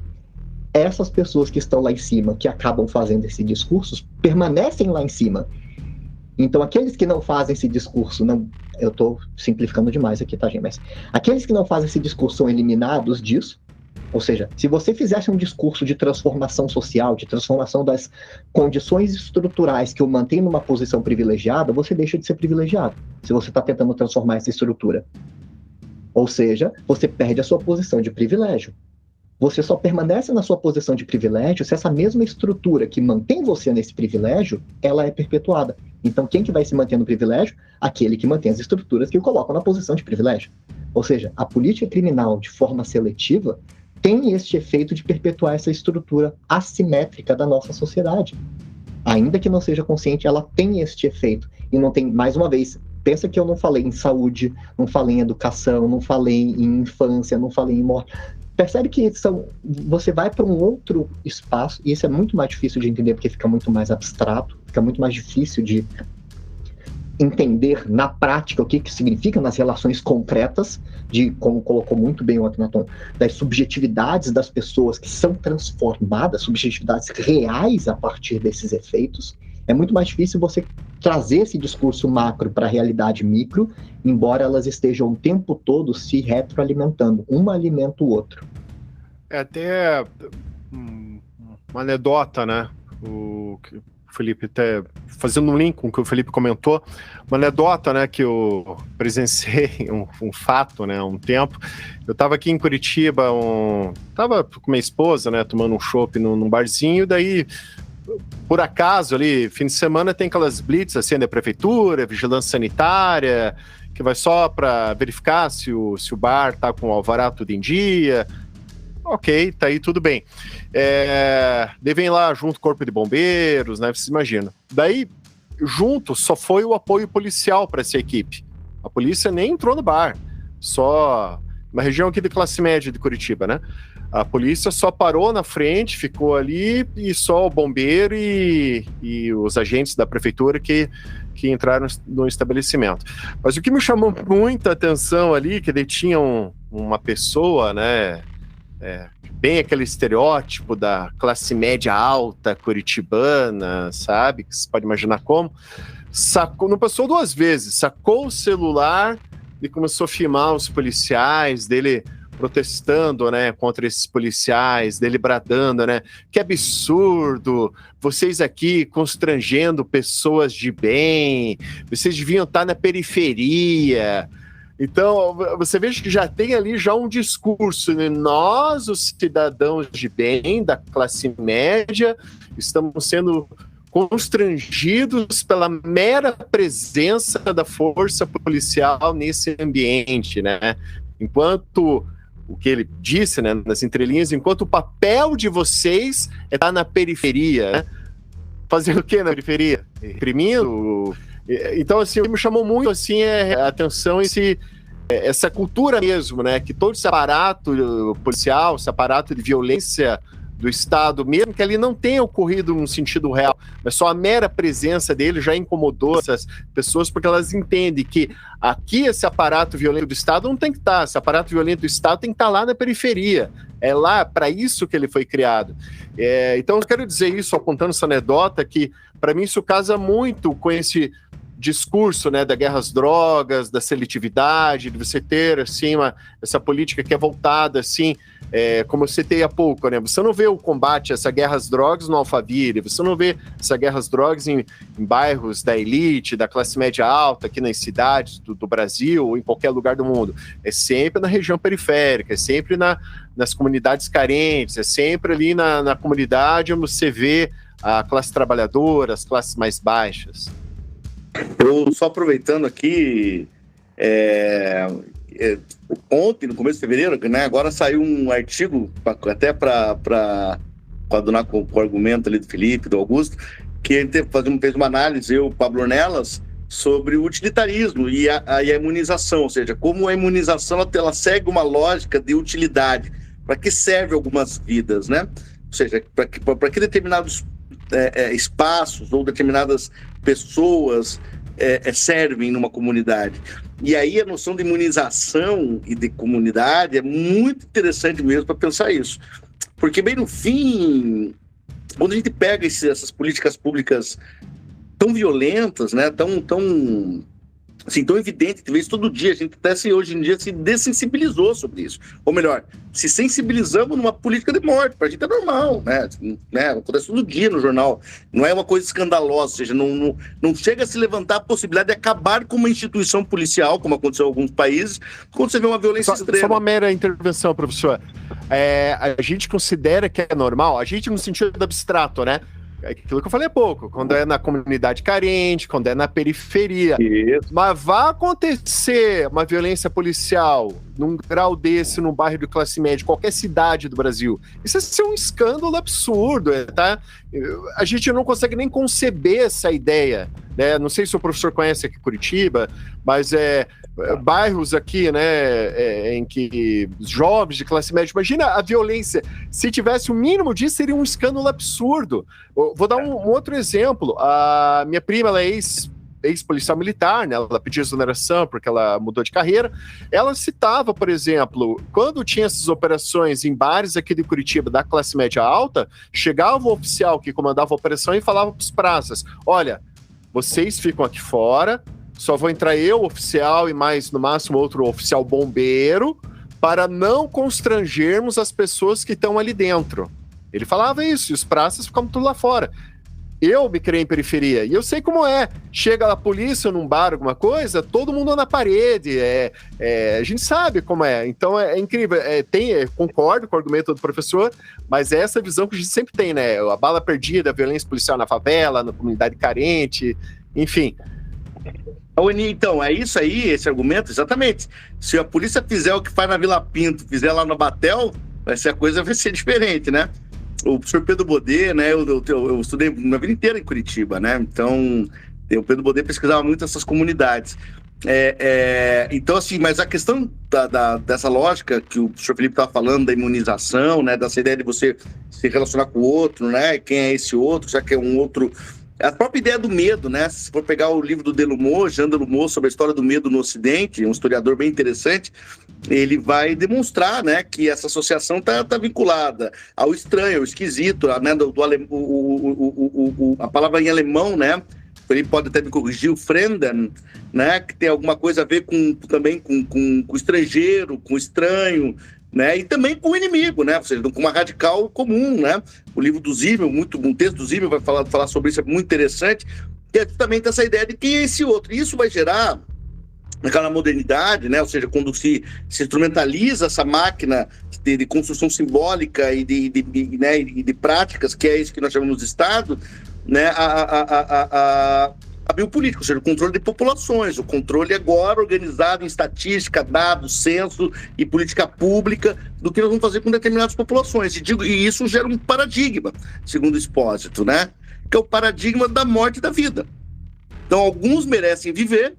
essas pessoas que estão lá em cima, que acabam fazendo esse discurso, permanecem lá em cima. Então, aqueles que não fazem esse discurso, não, eu estou simplificando demais aqui, tá, gente? Mas aqueles que não fazem esse discurso são eliminados disso. Ou seja, se você fizesse um discurso de transformação social, de transformação das condições estruturais que o mantém numa posição privilegiada, você deixa de ser privilegiado, se você está tentando transformar essa estrutura. Ou seja, você perde a sua posição de privilégio. Você só permanece na sua posição de privilégio se essa mesma estrutura que mantém você nesse privilégio, ela é perpetuada. Então, quem que vai se manter no privilégio? Aquele que mantém as estruturas que o colocam na posição de privilégio. Ou seja, a política criminal, de forma seletiva, tem este efeito de perpetuar essa estrutura assimétrica da nossa sociedade. Ainda que não seja consciente, ela tem este efeito. E não tem, mais uma vez, pensa que eu não falei em saúde, não falei em educação, não falei em infância, não falei em morte. Percebe que você vai para um outro espaço, e isso é muito mais difícil de entender, porque fica muito mais abstrato, fica muito mais difícil de entender na prática o que significa nas relações concretas, de, como colocou muito bem o Akhenaton, das subjetividades das pessoas que são transformadas, subjetividades reais a partir desses efeitos. É muito mais difícil você trazer esse discurso macro para a realidade micro, embora elas estejam o tempo todo se retroalimentando. Um alimenta o outro. É até uma anedota, né? O Felipe, até fazendo um link com o que o Felipe comentou, uma anedota, né, que eu presenciei, um fato, né, há um tempo. Eu estava aqui em Curitiba, estava com minha esposa, né, tomando um chopp num barzinho, daí, por acaso, ali, fim de semana, tem aquelas blitz, assim, da prefeitura, vigilância sanitária, que vai só para verificar se o bar tá com o alvará tudo em dia. Ok, tá aí, tudo bem. Devem lá junto o Corpo de Bombeiros, né? Vocês imaginam. Daí, junto, só foi o apoio policial para essa equipe. A polícia nem entrou no bar. Só uma região aqui de classe média de Curitiba, né? A polícia só parou na frente, ficou ali, e só o bombeiro e os agentes da prefeitura que entraram no estabelecimento. Mas o que me chamou muita atenção ali, que daí tinha uma pessoa, né? Bem aquele estereótipo da classe média alta curitibana, sabe? Que você pode imaginar como. Não passou 2 vezes, sacou o celular e começou a filmar os policiais, dele protestando, né, contra esses policiais, dele bradando, né, que absurdo, vocês aqui constrangendo pessoas de bem, vocês deviam estar na periferia. Então, você veja que já tem ali já um discurso, né? Nós, os cidadãos de bem, da classe média, estamos sendo constrangidos pela mera presença da força policial nesse ambiente, né? Enquanto, o que ele disse, né, nas entrelinhas, enquanto o papel de vocês é estar na periferia, né? Fazer o quê na periferia? Reprimindo? Então, assim, me chamou muito, assim, a atenção essa cultura mesmo, né, que todo esse aparato policial, esse aparato de violência do Estado, mesmo que ali não tenha ocorrido num sentido real, mas só a mera presença dele já incomodou essas pessoas, porque elas entendem que aqui esse aparato violento do Estado não tem que estar, esse aparato violento do Estado tem que estar lá na periferia, é lá, para isso que ele foi criado. Então eu quero dizer isso, apontando essa anedota, que para mim isso casa muito com esse discurso, né, da guerra às drogas, da seletividade, de você ter, assim, essa política que é voltada, assim, como eu citei há pouco, né, você não vê o combate a essa guerra às drogas no Alphaville, você não vê essa guerra às drogas em bairros da elite, da classe média alta, aqui nas cidades do Brasil, ou em qualquer lugar do mundo, é sempre na região periférica, é sempre nas comunidades carentes, é sempre ali na comunidade onde você vê a classe trabalhadora, as classes mais baixas. Eu só aproveitando aqui, ontem, no começo de fevereiro, né, agora saiu um artigo, até para coadunar com o argumento ali do Felipe, do Augusto, que ele fez uma análise, o Pablo Ornelas, sobre o utilitarismo e a imunização, ou seja, como a imunização ela segue uma lógica de utilidade, para que serve algumas vidas, né? Ou seja, para que determinados espaços ou determinadas pessoas servem numa comunidade. E aí a noção de imunização e de comunidade é muito interessante mesmo para pensar isso. Porque bem no fim, quando a gente pega essas políticas públicas tão violentas, né, tão evidente, que vê isso todo dia, a gente até hoje em dia se dessensibilizou sobre isso. Ou melhor, se sensibilizamos numa política de morte, para a gente é normal, né? Acontece todo dia no jornal. Não é uma coisa escandalosa, ou seja, não chega a se levantar a possibilidade de acabar com uma instituição policial, como aconteceu em alguns países, quando você vê uma violência extrema. Só uma mera intervenção, professor. A gente considera que é normal, a gente no sentido abstrato, né? É aquilo que eu falei há pouco, quando é na comunidade carente, quando é na periferia. Isso. Mas vai acontecer uma violência policial num grau desse, num bairro de classe média, qualquer cidade do Brasil. Isso é ser um escândalo absurdo, tá? A gente não consegue nem conceber essa ideia, né? Não sei se o professor conhece aqui Curitiba, mas bairros aqui, né, em que jovens de classe média, imagina a violência, se tivesse o mínimo disso, seria um escândalo absurdo. Vou dar um outro exemplo. A minha prima, ela é ex-policial militar, né? Ela pediu exoneração porque ela mudou de carreira. Ela citava, por exemplo, quando tinha essas operações em bares aqui de Curitiba, da classe média alta, chegava o oficial que comandava a operação e falava para os praças: olha, vocês ficam aqui fora, só vou entrar eu, oficial, e mais, no máximo, outro oficial bombeiro, para não constrangermos as pessoas que estão ali dentro. Ele falava isso, e os praças ficavam tudo lá fora. Eu me criei em periferia, e eu sei como é. Chega a polícia num bar, alguma coisa, todo mundo na parede, a gente sabe como é. Então é incrível. Concordo com o argumento do professor, mas é essa visão que a gente sempre tem, né? A bala perdida, a violência policial na favela, na comunidade carente, enfim. Então, é isso aí, esse argumento, exatamente. Se a polícia fizer o que faz na Vila Pinto, fizer lá no Batel, a coisa vai ser diferente, né? O professor Pedro Bodet, né? Eu estudei minha vida inteira em Curitiba, né? Então, o Pedro Bodet pesquisava muito essas comunidades. Então, assim, mas a questão dessa lógica que o professor Felipe estava falando, da imunização, né? Dessa ideia de você se relacionar com o outro, né? Quem é esse outro, já que é um outro... A própria ideia do medo, né? Se for pegar o livro do Jean Delumeau sobre a história do medo no Ocidente, um historiador bem interessante, ele vai demonstrar, né, que essa associação tá vinculada ao estranho, ao esquisito, né, a palavra em alemão, né? Ele pode até me corrigir, o Fremden, né? Que tem alguma coisa a ver também com o estrangeiro, com o estranho, né? E também com o inimigo, né? Ou seja, com uma radical comum, né? O livro do Zimmel, um texto do Zimmel vai falar sobre isso, é muito interessante, que é justamente essa ideia de quem é esse outro. E isso vai gerar, naquela modernidade, né? Ou seja, quando se instrumentaliza essa máquina de construção simbólica e de práticas, que é isso que nós chamamos de Estado, né? A biopolítica, ou seja, o controle de populações, o controle agora organizado em estatística, dados, censo e política pública do que nós vamos fazer com determinadas populações. E isso gera um paradigma, segundo Expósito, né? Que é o paradigma da morte e da vida. Então, alguns merecem viver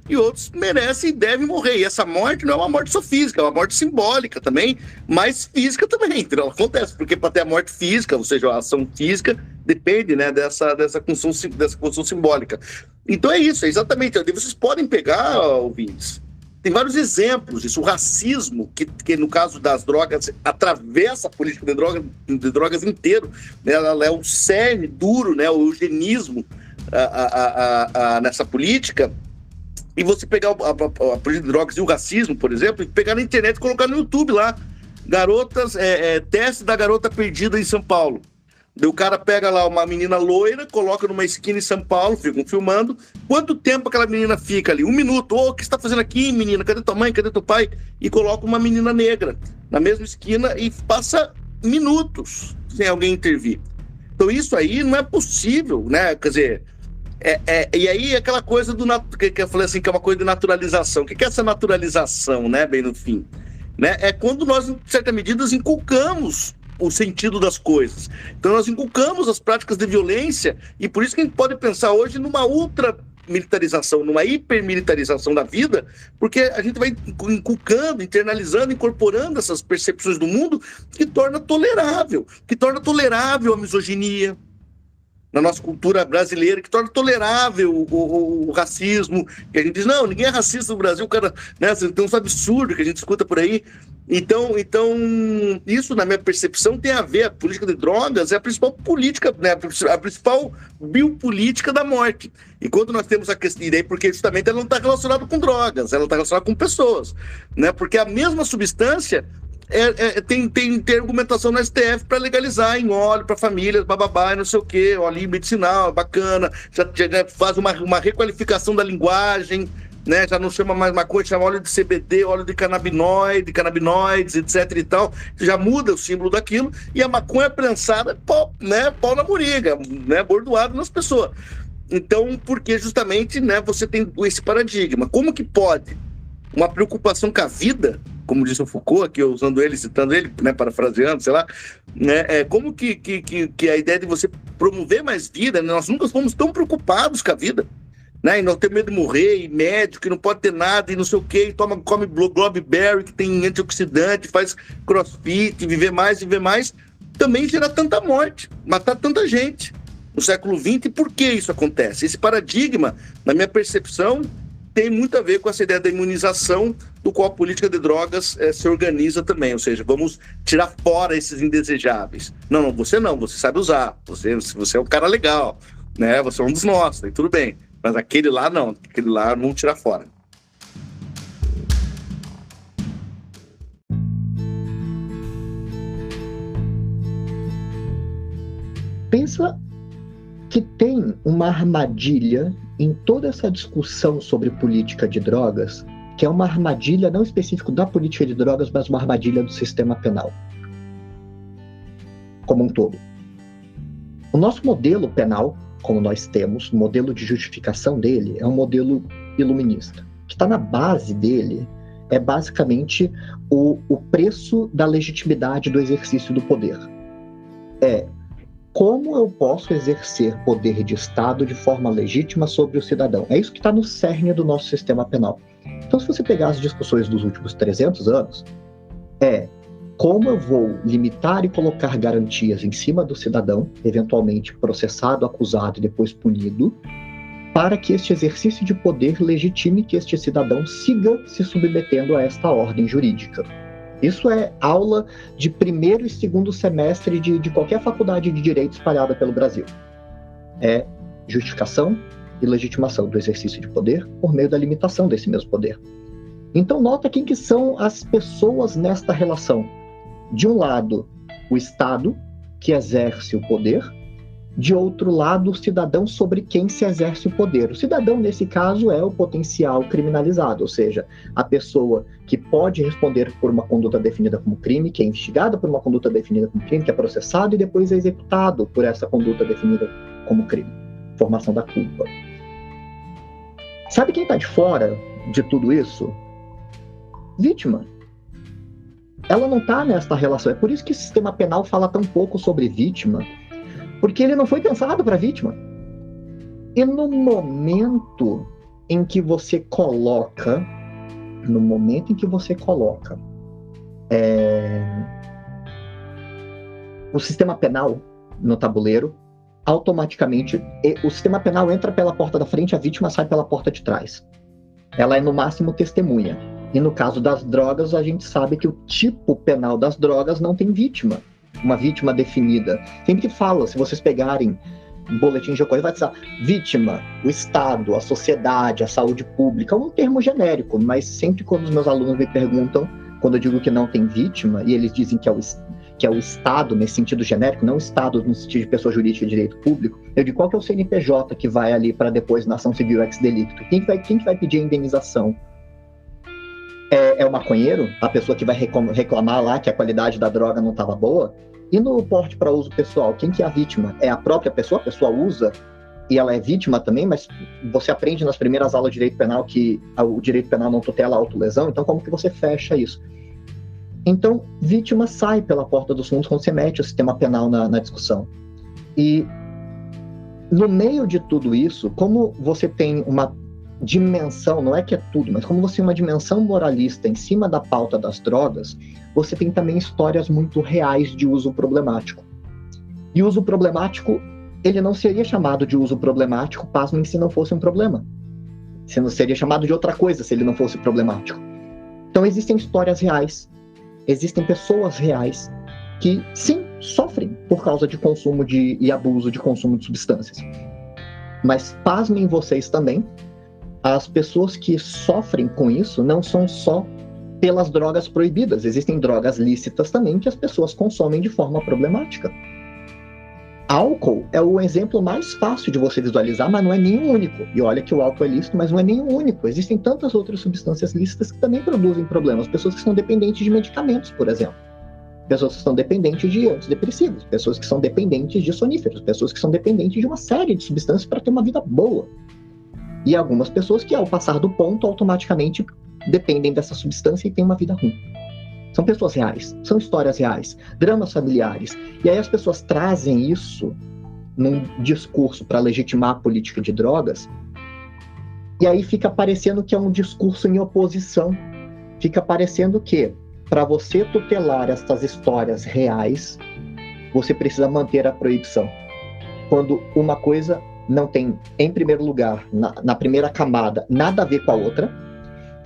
e outros merecem e devem morrer. E essa morte não é uma morte só física, é uma morte simbólica também, mas física também. Então, ela acontece, porque para ter a morte física, ou seja, a ação física, depende, né, dessa construção simbólica. Então é isso, é exatamente. Vocês podem pegar, ouvintes, tem vários exemplos disso. O racismo, que no caso das drogas, atravessa a política de drogas inteiro, né? Ela é o cerne duro, né, o eugenismo nessa política. E você pegar a política de drogas e o racismo, por exemplo, e pegar na internet e colocar no YouTube lá, teste da garota perdida em São Paulo. O cara pega lá uma menina loira, coloca numa esquina em São Paulo, ficam filmando. Quanto tempo aquela menina fica ali? 1 minuto. O que você está fazendo aqui, menina? Cadê tua mãe? Cadê teu pai? E coloca uma menina negra na mesma esquina e passa minutos sem alguém intervir. Então isso aí não é possível, né? Quer dizer, e aí aquela coisa que eu falei assim, que é uma coisa de naturalização. O que é essa naturalização, né? Bem no fim, né? É quando nós, em certa medida, inculcamos o sentido das coisas. Então nós inculcamos as práticas de violência e por isso que a gente pode pensar hoje numa ultramilitarização, numa hipermilitarização da vida, porque a gente vai inculcando, internalizando, incorporando essas percepções do mundo que torna tolerável a misoginia, na nossa cultura brasileira, que torna tolerável o racismo, que a gente diz, não, ninguém é racista no Brasil, cara, né, tem uns absurdos que a gente escuta por aí. Então, isso, na minha percepção, tem a ver, a política de drogas é a principal política, né, a principal biopolítica da morte. Enquanto nós temos a questão, e daí porque justamente ela não está relacionada com drogas, ela está relacionada com pessoas, né, porque a mesma substância tem argumentação no STF para legalizar em óleo para famílias, bababá, não sei o que, óleo medicinal, bacana, já faz uma requalificação da linguagem, né? Já não chama mais maconha, chama óleo de CBD, óleo de canabinoides, etc e tal, já muda o símbolo daquilo, e a maconha prensada, pau na moriga, né? Bordoado nas pessoas. Então, porque justamente, né, você tem esse paradigma. Como que pode uma preocupação com a vida, como disse o Foucault, aqui usando ele, citando ele, né, parafraseando, sei lá, né, como que a ideia de você promover mais vida, né, nós nunca fomos tão preocupados com a vida, né, e não ter medo de morrer, e médico, que não pode ter nada, e não sei o quê, come Globberry, que tem antioxidante, faz crossfit, viver mais, também gera tanta morte, matar tanta gente no século XX. Por que isso acontece? Esse paradigma, na minha percepção, tem muito a ver com essa ideia da imunização, do qual a política de drogas se organiza também, ou seja, vamos tirar fora esses indesejáveis. Não, você sabe usar, você é um cara legal, né? Você é um dos nossos, aí tudo bem, mas aquele lá vamos tirar fora. Pensa que tem uma armadilha em toda essa discussão sobre política de drogas, que é uma armadilha não específica da política de drogas, mas uma armadilha do sistema penal como um todo. O nosso modelo penal, como nós temos, o modelo de justificação dele é um modelo iluminista. O que está na base dele é basicamente o preço da legitimidade do exercício do poder. Como eu posso exercer poder de Estado de forma legítima sobre o cidadão? É isso que está no cerne do nosso sistema penal. Então, se você pegar as discussões dos últimos 300 anos, como eu vou limitar e colocar garantias em cima do cidadão, eventualmente processado, acusado e depois punido, para que este exercício de poder legitime que este cidadão siga se submetendo a esta ordem jurídica. Isso é aula de primeiro e segundo semestre de qualquer faculdade de direito espalhada pelo Brasil. É justificação e legitimação do exercício de poder por meio da limitação desse mesmo poder. Então nota quem que são as pessoas nesta relação. De um lado, o Estado, que exerce o poder. De outro lado, o cidadão sobre quem se exerce o poder. O cidadão, nesse caso, é o potencial criminalizado, ou seja, a pessoa que pode responder por uma conduta definida como crime, que é investigada por uma conduta definida como crime, que é processado e depois é executado por essa conduta definida como crime. Formação da culpa. Sabe quem está de fora de tudo isso? Vítima. Ela não está nesta relação. É por isso que o sistema penal fala tão pouco sobre vítima, porque ele não foi pensado para vítima. E no momento em que você coloca o sistema penal no tabuleiro, automaticamente o sistema penal entra pela porta da frente, a vítima sai pela porta de trás. Ela é no máximo testemunha. E no caso das drogas, a gente sabe que o tipo penal das drogas não tem vítima. Uma vítima definida. Sempre fala, se vocês pegarem boletim de ocorrência, vai dizer vítima, o Estado, a sociedade, a saúde pública, é um termo genérico, mas sempre quando os meus alunos me perguntam, quando eu digo que não tem vítima, e eles dizem que é o Estado, nesse sentido genérico, não o Estado no sentido de pessoa jurídica de direito público, eu digo qual que é o CNPJ que vai ali para depois na ação civil ex delicto? Quem que vai pedir a indenização? É o maconheiro, a pessoa que vai reclamar lá que a qualidade da droga não estava boa? E no porte para uso pessoal, quem que é a vítima? É a própria pessoa? A pessoa usa e ela é vítima também, mas você aprende nas primeiras aulas de direito penal que o direito penal não tutela a autolesão, então como que você fecha isso? Então, vítima sai pela porta dos fundos quando você mete o sistema penal na discussão. E no meio de tudo isso, como você tem uma dimensão, não é que é tudo, mas como você tem uma dimensão moralista em cima da pauta das drogas, você tem também histórias muito reais de uso problemático. E uso problemático ele não seria chamado de uso problemático, pasmem, se não fosse um problema. Se não seria chamado de outra coisa se ele não fosse problemático. Então existem histórias reais, existem pessoas reais que, sim, sofrem por causa de consumo e abuso de consumo de substâncias. Mas pasmem vocês também, as pessoas que sofrem com isso não são só pelas drogas proibidas. Existem drogas lícitas também que as pessoas consomem de forma problemática. Álcool é o exemplo mais fácil de você visualizar, mas não é nem o único. E olha que o álcool é lícito, mas não é nem o único. Existem tantas outras substâncias lícitas que também produzem problemas. Pessoas que são dependentes de medicamentos, por exemplo. Pessoas que são dependentes de antidepressivos. Pessoas que são dependentes de soníferos. Pessoas que são dependentes de uma série de substâncias para ter uma vida boa. E algumas pessoas que, ao passar do ponto, automaticamente dependem dessa substância e têm uma vida ruim. São pessoas reais, são histórias reais, dramas familiares. E aí as pessoas trazem isso num discurso para legitimar a política de drogas, e aí fica parecendo que é um discurso em oposição. Fica parecendo que, para você tutelar estas histórias reais, você precisa manter a proibição. Quando uma coisa não tem, em primeiro lugar, na primeira camada, nada a ver com a outra,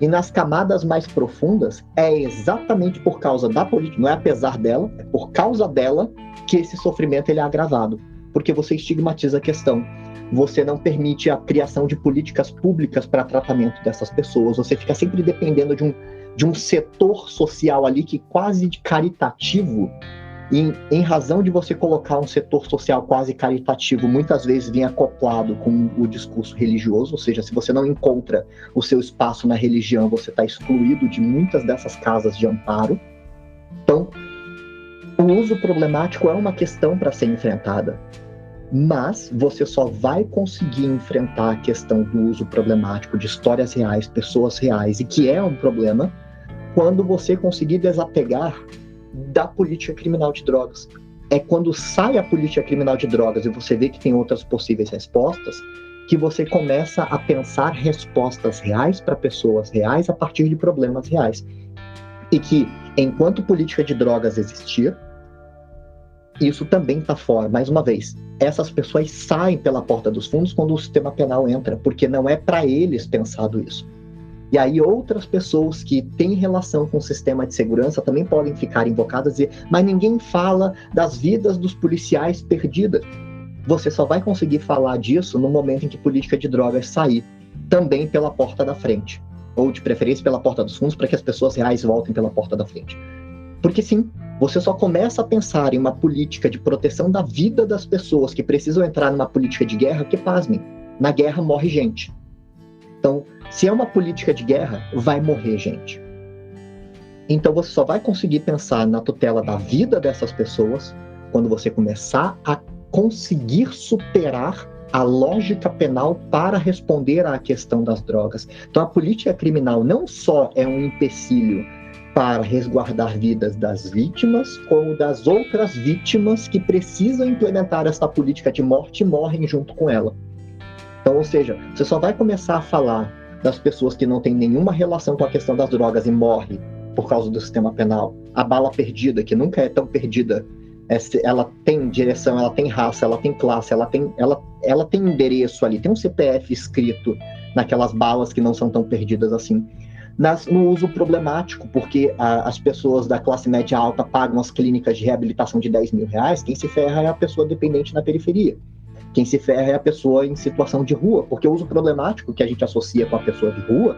e nas camadas mais profundas, é exatamente por causa da política, não é apesar dela, é por causa dela que esse sofrimento ele é agravado. Porque você estigmatiza a questão. Você não permite a criação de políticas públicas para tratamento dessas pessoas. Você fica sempre dependendo de um setor social ali que quase de caritativo, em razão de você colocar um setor social quase caritativo, muitas vezes vem acoplado com o discurso religioso, ou seja, se você não encontra o seu espaço na religião, você está excluído de muitas dessas casas de amparo. Então, o uso problemático é uma questão para ser enfrentada, mas você só vai conseguir enfrentar a questão do uso problemático de histórias reais, pessoas reais, e que é um problema, quando você conseguir desapegar da política criminal de drogas. É quando sai a política criminal de drogas e você vê que tem outras possíveis respostas, que você começa a pensar respostas reais para pessoas reais a partir de problemas reais. E que, enquanto política de drogas existir, isso também está fora. Mais uma vez, essas pessoas saem pela porta dos fundos quando o sistema penal entra, porque não é para eles pensado isso. E aí outras pessoas que têm relação com o sistema de segurança também podem ficar invocadas e dizer, mas ninguém fala das vidas dos policiais perdidas. Você só vai conseguir falar disso no momento em que política de drogas sair, também pela porta da frente. Ou de preferência pela porta dos fundos, para que as pessoas reais voltem pela porta da frente. Porque sim, você só começa a pensar em uma política de proteção da vida das pessoas que precisam entrar numa política de guerra, que pasmem, na guerra morre gente. Então, se é uma política de guerra, vai morrer gente. Então você só vai conseguir pensar na tutela da vida dessas pessoas quando você começar a conseguir superar a lógica penal para responder à questão das drogas. Então a política criminal não só é um empecilho para resguardar vidas das vítimas, como das outras vítimas que precisam implementar essa política de morte e morrem junto com ela. Então, ou seja, você só vai começar a falar das pessoas que não têm nenhuma relação com a questão das drogas e morrem por causa do sistema penal. A bala perdida, que nunca é tão perdida, ela tem direção, ela tem raça, ela tem classe, ela tem endereço ali, tem um CPF escrito naquelas balas que não são tão perdidas assim. No uso problemático, porque as pessoas da classe média alta pagam as clínicas de reabilitação de R$10 mil, quem se ferra é a pessoa dependente na periferia. Quem se ferra é a pessoa em situação de rua, porque o uso problemático que a gente associa com a pessoa de rua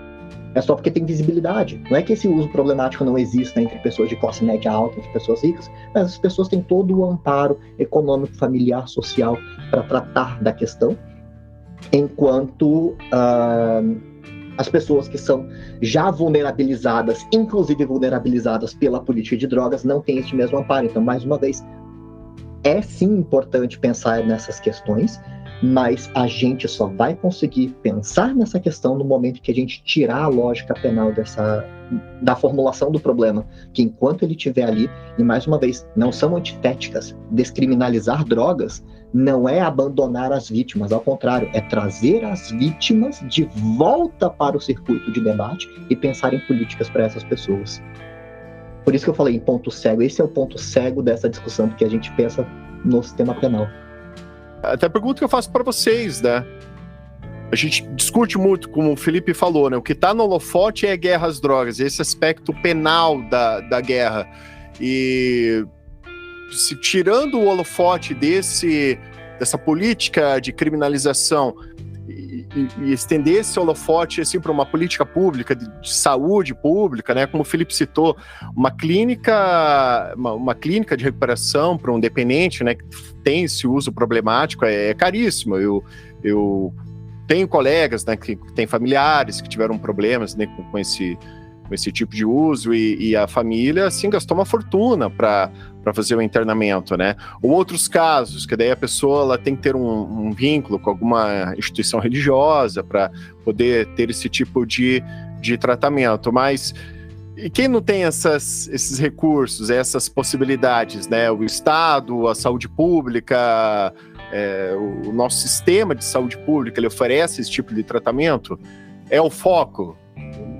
é só porque tem visibilidade. Não é que esse uso problemático não exista entre pessoas de classe média alta e pessoas ricas, mas as pessoas têm todo o amparo econômico, familiar, social para tratar da questão, enquanto as pessoas que são já vulnerabilizadas, inclusive vulnerabilizadas pela política de drogas, não têm este mesmo amparo. Então, mais uma vez, é sim importante pensar nessas questões, mas a gente só vai conseguir pensar nessa questão no momento que a gente tirar a lógica penal da formulação do problema, que enquanto ele estiver ali, e mais uma vez, não são antitéticas, descriminalizar drogas não é abandonar as vítimas, ao contrário, é trazer as vítimas de volta para o circuito de debate e pensar em políticas para essas pessoas. Por isso que eu falei em ponto cego. Esse é o ponto cego dessa discussão, porque a gente pensa no sistema penal. Até a pergunta que eu faço para vocês, né? A gente discute muito, como o Felipe falou, né? O que está no holofote é a guerra às drogas, esse aspecto penal da guerra. E se tirando o holofote dessa política de criminalização e estender esse holofote assim, para uma política pública, de saúde pública, né? Como o Felipe citou, uma clínica de recuperação para um dependente, né, que tem esse uso problemático, é caríssimo. Eu tenho colegas, né, que têm familiares que tiveram problemas, né, com esse tipo de uso e a família, assim, gastou uma fortuna para fazer o internamento, né? Ou outros casos, que daí a pessoa ela tem que ter um vínculo com alguma instituição religiosa para poder ter esse tipo de tratamento. Mas e quem não tem esses recursos, essas possibilidades, né? O Estado, a saúde pública, o nosso sistema de saúde pública, ele oferece esse tipo de tratamento? É o foco?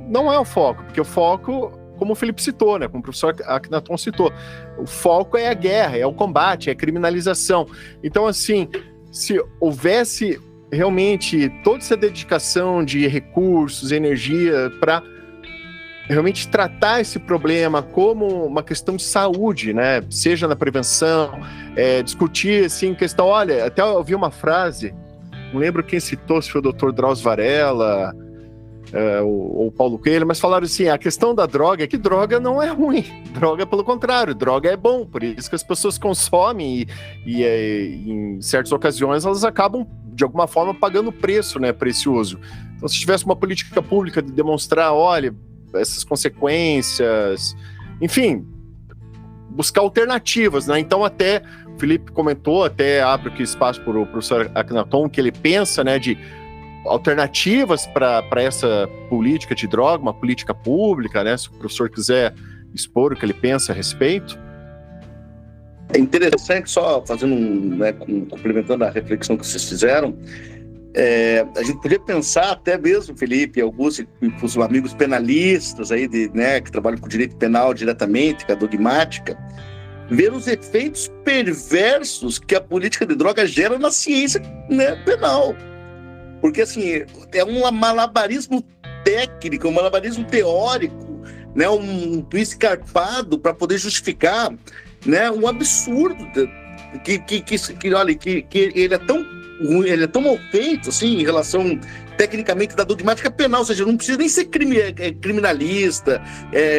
Não é o foco, porque o foco, como o Felipe citou, né, como o professor Akhenaton citou, o foco é a guerra, é o combate, é a criminalização. Então, assim, se houvesse realmente toda essa dedicação de recursos, energia para realmente tratar esse problema como uma questão de saúde, né, seja na prevenção, discutir, assim, questão, olha, até eu ouvi uma frase, não lembro quem citou, se foi o Dr. Drauzio Varela, ou Paulo Coelho, mas falaram assim, a questão da droga é que droga não é ruim, droga pelo contrário, droga é bom, por isso que as pessoas consomem e em certas ocasiões elas acabam de alguma forma pagando preço, né, por esse uso. Então se tivesse uma política pública de demonstrar, olha, essas consequências, enfim, buscar alternativas, né, então até o Felipe comentou, até abro aqui espaço para o professor Akhenaton, que ele pensa, né, de alternativas para essa política de droga, uma política pública, né? Se o professor quiser expor o que ele pensa a respeito. É interessante, só fazendo complementando a reflexão que vocês fizeram, a gente podia pensar até mesmo, Felipe, Augusto e os amigos penalistas aí, que trabalham com direito penal diretamente, com a dogmática, ver os efeitos perversos que a política de droga gera na ciência, né, penal. Porque, assim, é um malabarismo técnico, um malabarismo teórico, né, um twist carpado para poder justificar, né, um absurdo que ele é tão ruim, ele é tão mal feito, assim, em relação, tecnicamente, da dogmática penal, ou seja, não precisa nem ser criminalista,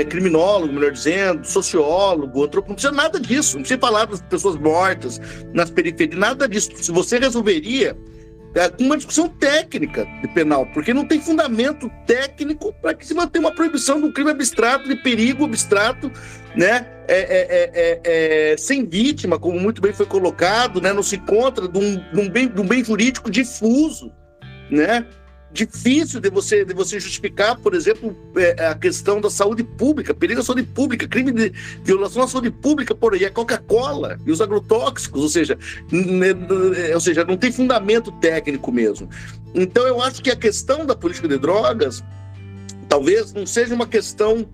criminólogo, melhor dizendo, sociólogo, antropólogo, não precisa nada disso, não precisa falar das pessoas mortas nas periferias, nada disso. Se você resolveria com uma discussão técnica de penal, porque não tem fundamento técnico para que se mantenha uma proibição de um crime abstrato, de perigo abstrato, né? Sem vítima, como muito bem foi colocado, né? Não se encontra de um bem jurídico difuso, né? Difícil de você justificar, por exemplo, a questão da saúde pública, perigo à saúde pública, crime de violação à saúde pública, por aí, a Coca-Cola e os agrotóxicos, ou seja, não tem fundamento técnico mesmo. Então, eu acho que a questão da política de drogas talvez não seja uma questão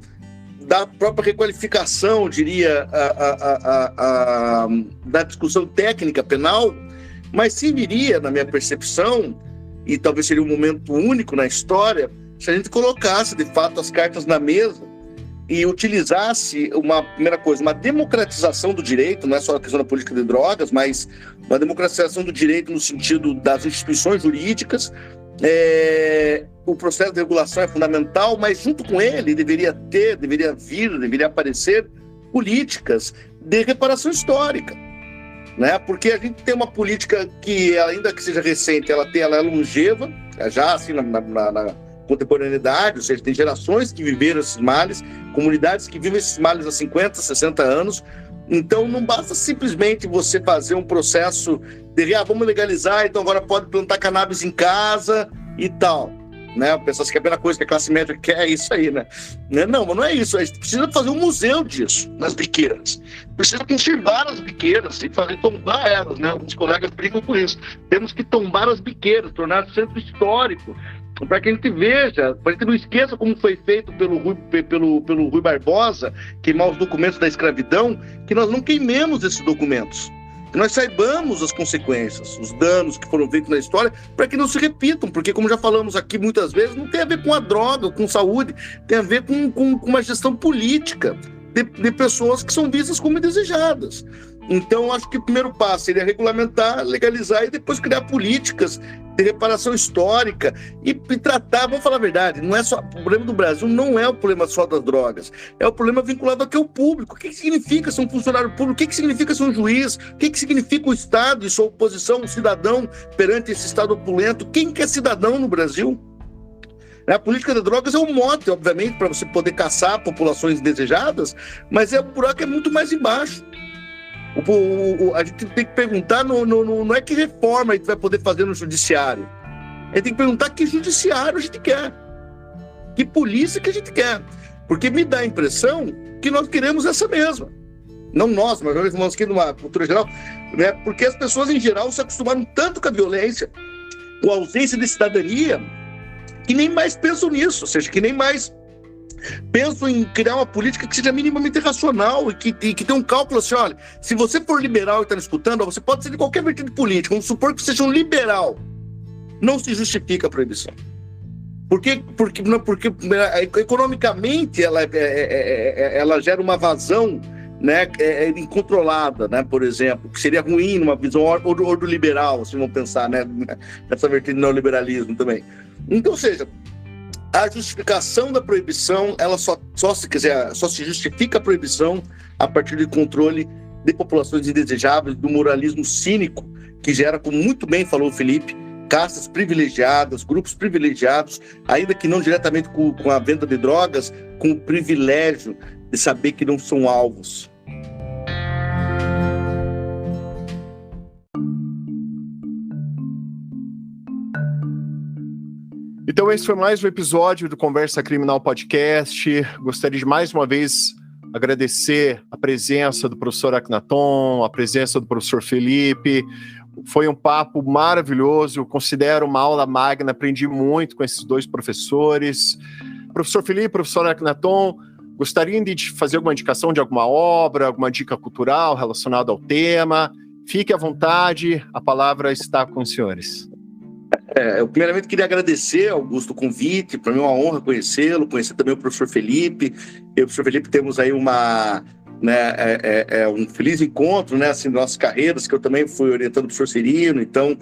da própria requalificação, eu diria, da discussão técnica penal, mas sim viria, na minha percepção, e talvez seria um momento único na história, se a gente colocasse, de fato, as cartas na mesa e utilizasse primeira coisa, uma democratização do direito, não é só a questão da política de drogas, mas uma democratização do direito no sentido das instituições jurídicas. O processo de regulação é fundamental, mas junto com ele deveria aparecer políticas de reparação histórica. Né? Porque a gente tem uma política que, ainda que seja recente, ela é longeva, já assim na contemporaneidade, ou seja, tem gerações que viveram esses males, comunidades que vivem esses males há 50, 60 anos. Então não basta simplesmente você fazer um processo de vamos legalizar, então agora pode plantar cannabis em casa e tal. Né? Pessoas que a primeira coisa que a classe média quer é isso aí, né? Não, mas não é isso. A gente precisa fazer um museu disso nas biqueiras. Precisa conservar as biqueiras e tombar elas, né? Alguns colegas brincam com isso. Temos que tombar as biqueiras, tornar centro histórico, para que a gente veja, para que a gente não esqueça como foi feito pelo Rui Barbosa, queimar os documentos da escravidão, que nós não queimemos esses documentos. que nós saibamos as consequências, os danos que foram feitos na história, para que não se repitam, porque, como já falamos aqui muitas vezes, não tem a ver com a droga, com saúde, tem a ver com uma gestão política de pessoas que são vistas como indesejadas. Então, acho que o primeiro passo seria regulamentar, legalizar e depois criar políticas de reparação histórica e tratar, vamos falar a verdade, não é só, o problema do Brasil não é o problema só das drogas, é o problema vinculado aqui ao público. O que significa ser um funcionário público? O que significa ser um juiz? O que significa o Estado e sua oposição, um cidadão perante esse Estado opulento? Quem que é cidadão no Brasil? A política de drogas é um mote, obviamente, para você poder caçar populações indesejadas, mas o buraco é muito mais embaixo. A gente tem que perguntar, não é que reforma a gente vai poder fazer no judiciário. A gente tem que perguntar que judiciário a gente quer, que polícia que a gente quer. Porque me dá a impressão que nós queremos essa mesma. Não nós, mas nós estamos aqui numa cultura geral, né? Porque as pessoas em geral se acostumaram tanto com a violência, com a ausência de cidadania, que nem mais pensam nisso, ou seja, que nem mais pensam em criar uma política que seja minimamente racional e que tenha um cálculo assim, olha, se você for liberal e está me escutando, você pode ser de qualquer vertente política, vamos supor que seja um liberal, não se justifica a proibição. Porque economicamente ela gera uma vazão, né, incontrolada, né, por exemplo, que seria ruim numa visão ordoliberal, se vamos pensar, né, nessa vertente do neoliberalismo também. Então, ou seja, a justificação da proibição, ela só se justifica a proibição a partir do controle de populações indesejáveis, do moralismo cínico, que gera, como muito bem falou o Felipe, castas privilegiadas, grupos privilegiados, ainda que não diretamente com a venda de drogas, com o privilégio de saber que não são alvos. Então esse foi mais um episódio do Conversa Criminal Podcast. Gostaria de mais uma vez agradecer a presença do professor Akhenaton, a presença do professor Felipe. Foi um papo maravilhoso, considero uma aula magna, aprendi muito com esses dois professores. Professor Felipe, professor Akhenaton, gostariam de fazer alguma indicação de alguma obra, alguma dica cultural relacionada ao tema? Fique à vontade, a palavra está com os senhores. Eu primeiramente queria agradecer, Augusto, o convite. Para mim é uma honra conhecê-lo, conhecer também o professor Felipe. Eu e o professor Felipe temos aí um feliz encontro, né, assim, nas nossas carreiras, que eu também fui orientando o professor Cirino, então,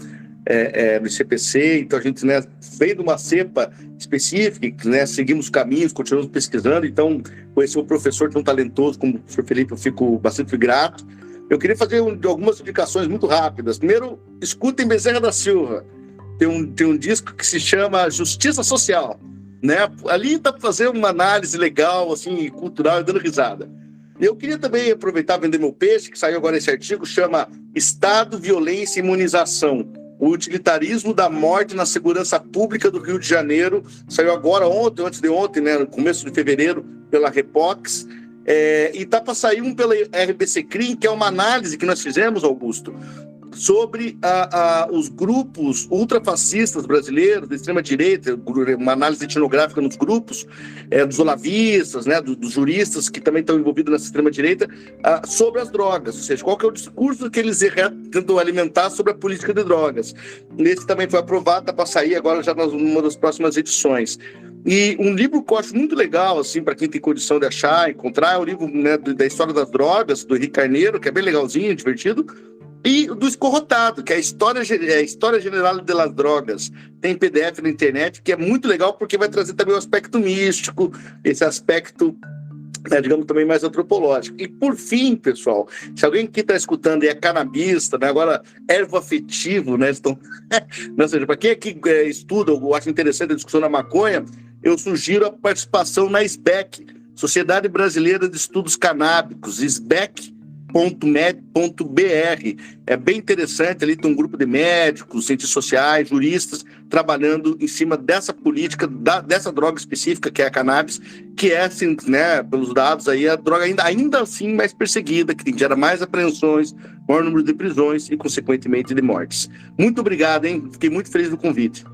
no ICPC, então a gente, né, veio de uma cepa específica, né, seguimos caminhos, continuamos pesquisando, então conhecer um professor tão talentoso como o professor Felipe, eu fico bastante grato. Eu queria fazer algumas indicações muito rápidas. Primeiro, escutem Bezerra da Silva. Tem um disco que se chama Justiça Social, né? Ali dá para fazer uma análise legal, assim, cultural, e dando risada. Eu queria também aproveitar e vender meu peixe, que saiu agora esse artigo, chama Estado, Violência e Imunização, o utilitarismo da morte na segurança pública do Rio de Janeiro. Saiu agora antes de ontem, né, no começo de fevereiro, pela Repox. E tá para sair um pela RBC Crim, que é uma análise que nós fizemos, Augusto, sobre os grupos ultrafascistas brasileiros, da extrema-direita, uma análise etnográfica nos grupos, dos olavistas, né, dos juristas que também estão envolvidos nessa extrema-direita, sobre as drogas, ou seja, qual que é o discurso que eles tentam alimentar sobre a política de drogas. Esse também foi aprovado, está para sair agora já numa das próximas edições. E um livro que eu acho muito legal, assim, para quem tem condição de achar, encontrar, é o livro, né, da História das Drogas, do Henrique Carneiro, que é bem legalzinho, divertido, e do Escorrotado, que é a História General das Drogas. Tem PDF na internet, que é muito legal, porque vai trazer também o aspecto místico, esse aspecto, né, digamos, também mais antropológico. E, por fim, pessoal, se alguém que está escutando é canabista, né, agora ervo afetivo, né, estão... Ou seja, para quem aqui estuda ou acha interessante a discussão da maconha, eu sugiro a participação na SBEC, Sociedade Brasileira de Estudos Canábicos, SBEC.med.br. É bem interessante, ali tem um grupo de médicos, cientistas sociais, juristas, trabalhando em cima dessa política, dessa droga específica, que é a cannabis, que é, assim, né, pelos dados aí, a droga ainda assim mais perseguida, que gera mais apreensões, maior número de prisões e, consequentemente, de mortes. Muito obrigado, hein? Fiquei muito feliz do convite.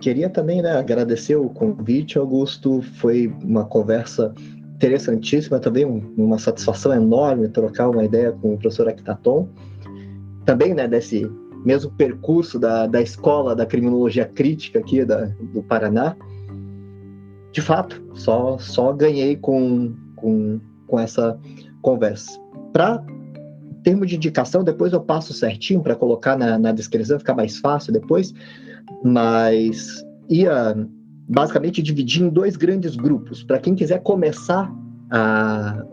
Queria também, né, agradecer o convite, Augusto. Foi uma conversa interessantíssima, também uma satisfação enorme trocar uma ideia com o professor Akhenaton. Também, né, desse mesmo percurso da escola da criminologia crítica aqui do Paraná. De fato, só ganhei com essa conversa. Para termo de indicação, depois eu passo certinho para colocar na descrição, ficar mais fácil depois, mas ia basicamente dividir em 2 grandes grupos, para quem quiser começar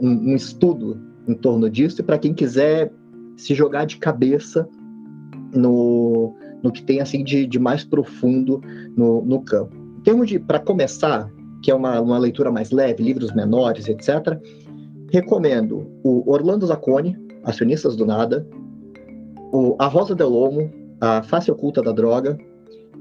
um estudo em torno disso e para quem quiser se jogar de cabeça no que tem assim de mais profundo no campo. Em termos de, para começar, que é uma leitura mais leve, livros menores, etc., recomendo o Orlando Zacconi, Acionistas do Nada, a Rosa Del Olmo, A Face Oculta da Droga,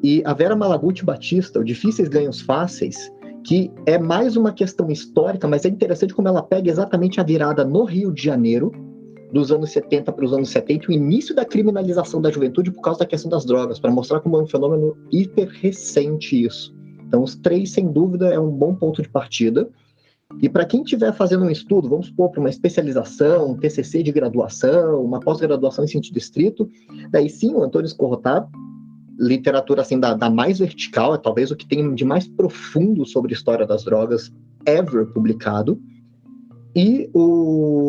e a Vera Malaguti Batista, o Difíceis Ganhos Fáceis, que é mais uma questão histórica, mas é interessante como ela pega exatamente a virada no Rio de Janeiro, dos anos 70 para os anos 70, o início da criminalização da juventude por causa da questão das drogas, para mostrar como é um fenômeno hiper recente isso. Então, os 3, sem dúvida, é um bom ponto de partida. E para quem estiver fazendo um estudo, vamos supor, para uma especialização, um TCC de graduação, uma pós-graduação em sentido estrito, daí sim, o Antônio Skorrotar, literatura assim da mais vertical, é talvez o que tem de mais profundo sobre a história das drogas ever publicado. E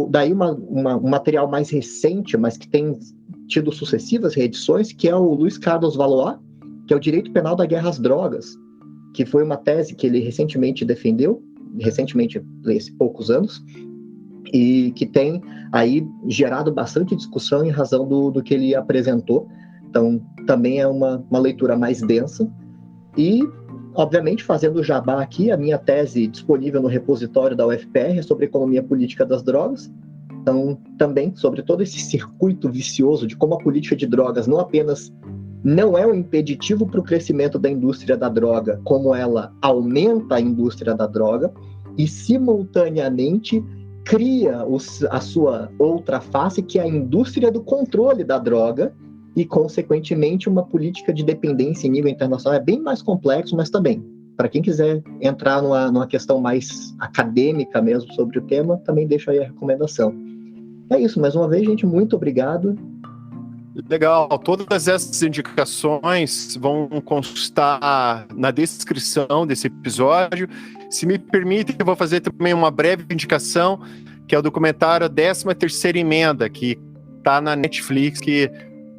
daí um material mais recente, mas que tem tido sucessivas reedições, que é o Luiz Carlos Valois, que é o Direito Penal da Guerra às Drogas, que foi uma tese que ele recentemente defendeu, há poucos anos, e que tem aí gerado bastante discussão em razão do que ele apresentou. Então, também é uma leitura mais densa. E, obviamente, fazendo o jabá aqui, a minha tese disponível no repositório da UFPR sobre economia política das drogas. Então, também sobre todo esse circuito vicioso de como a política de drogas não apenas não é um impeditivo para o crescimento da indústria da droga, como ela aumenta a indústria da droga e, simultaneamente, cria a sua outra face, que é a indústria do controle da droga, e, consequentemente, uma política de dependência em nível internacional. É bem mais complexo, mas também, para quem quiser entrar numa questão mais acadêmica mesmo sobre o tema, também deixo aí a recomendação. É isso, mais uma vez, gente, muito obrigado. Legal, todas essas indicações vão constar na descrição desse episódio. Se me permite, eu vou fazer também uma breve indicação, que é o documentário 13ª Emenda, que está na Netflix, que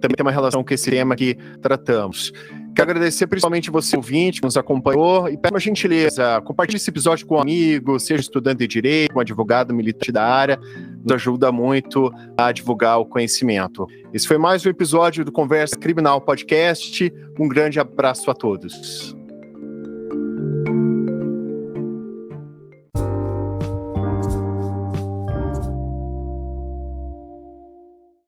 também tem uma relação com esse tema que tratamos. Quero agradecer principalmente você, ouvinte, que nos acompanhou, e peço uma gentileza, compartilhe esse episódio com um amigo, seja estudante de direito, um advogado, militante da área, nos ajuda muito a divulgar o conhecimento. Esse foi mais um episódio do Conversa Criminal Podcast. Um grande abraço a todos.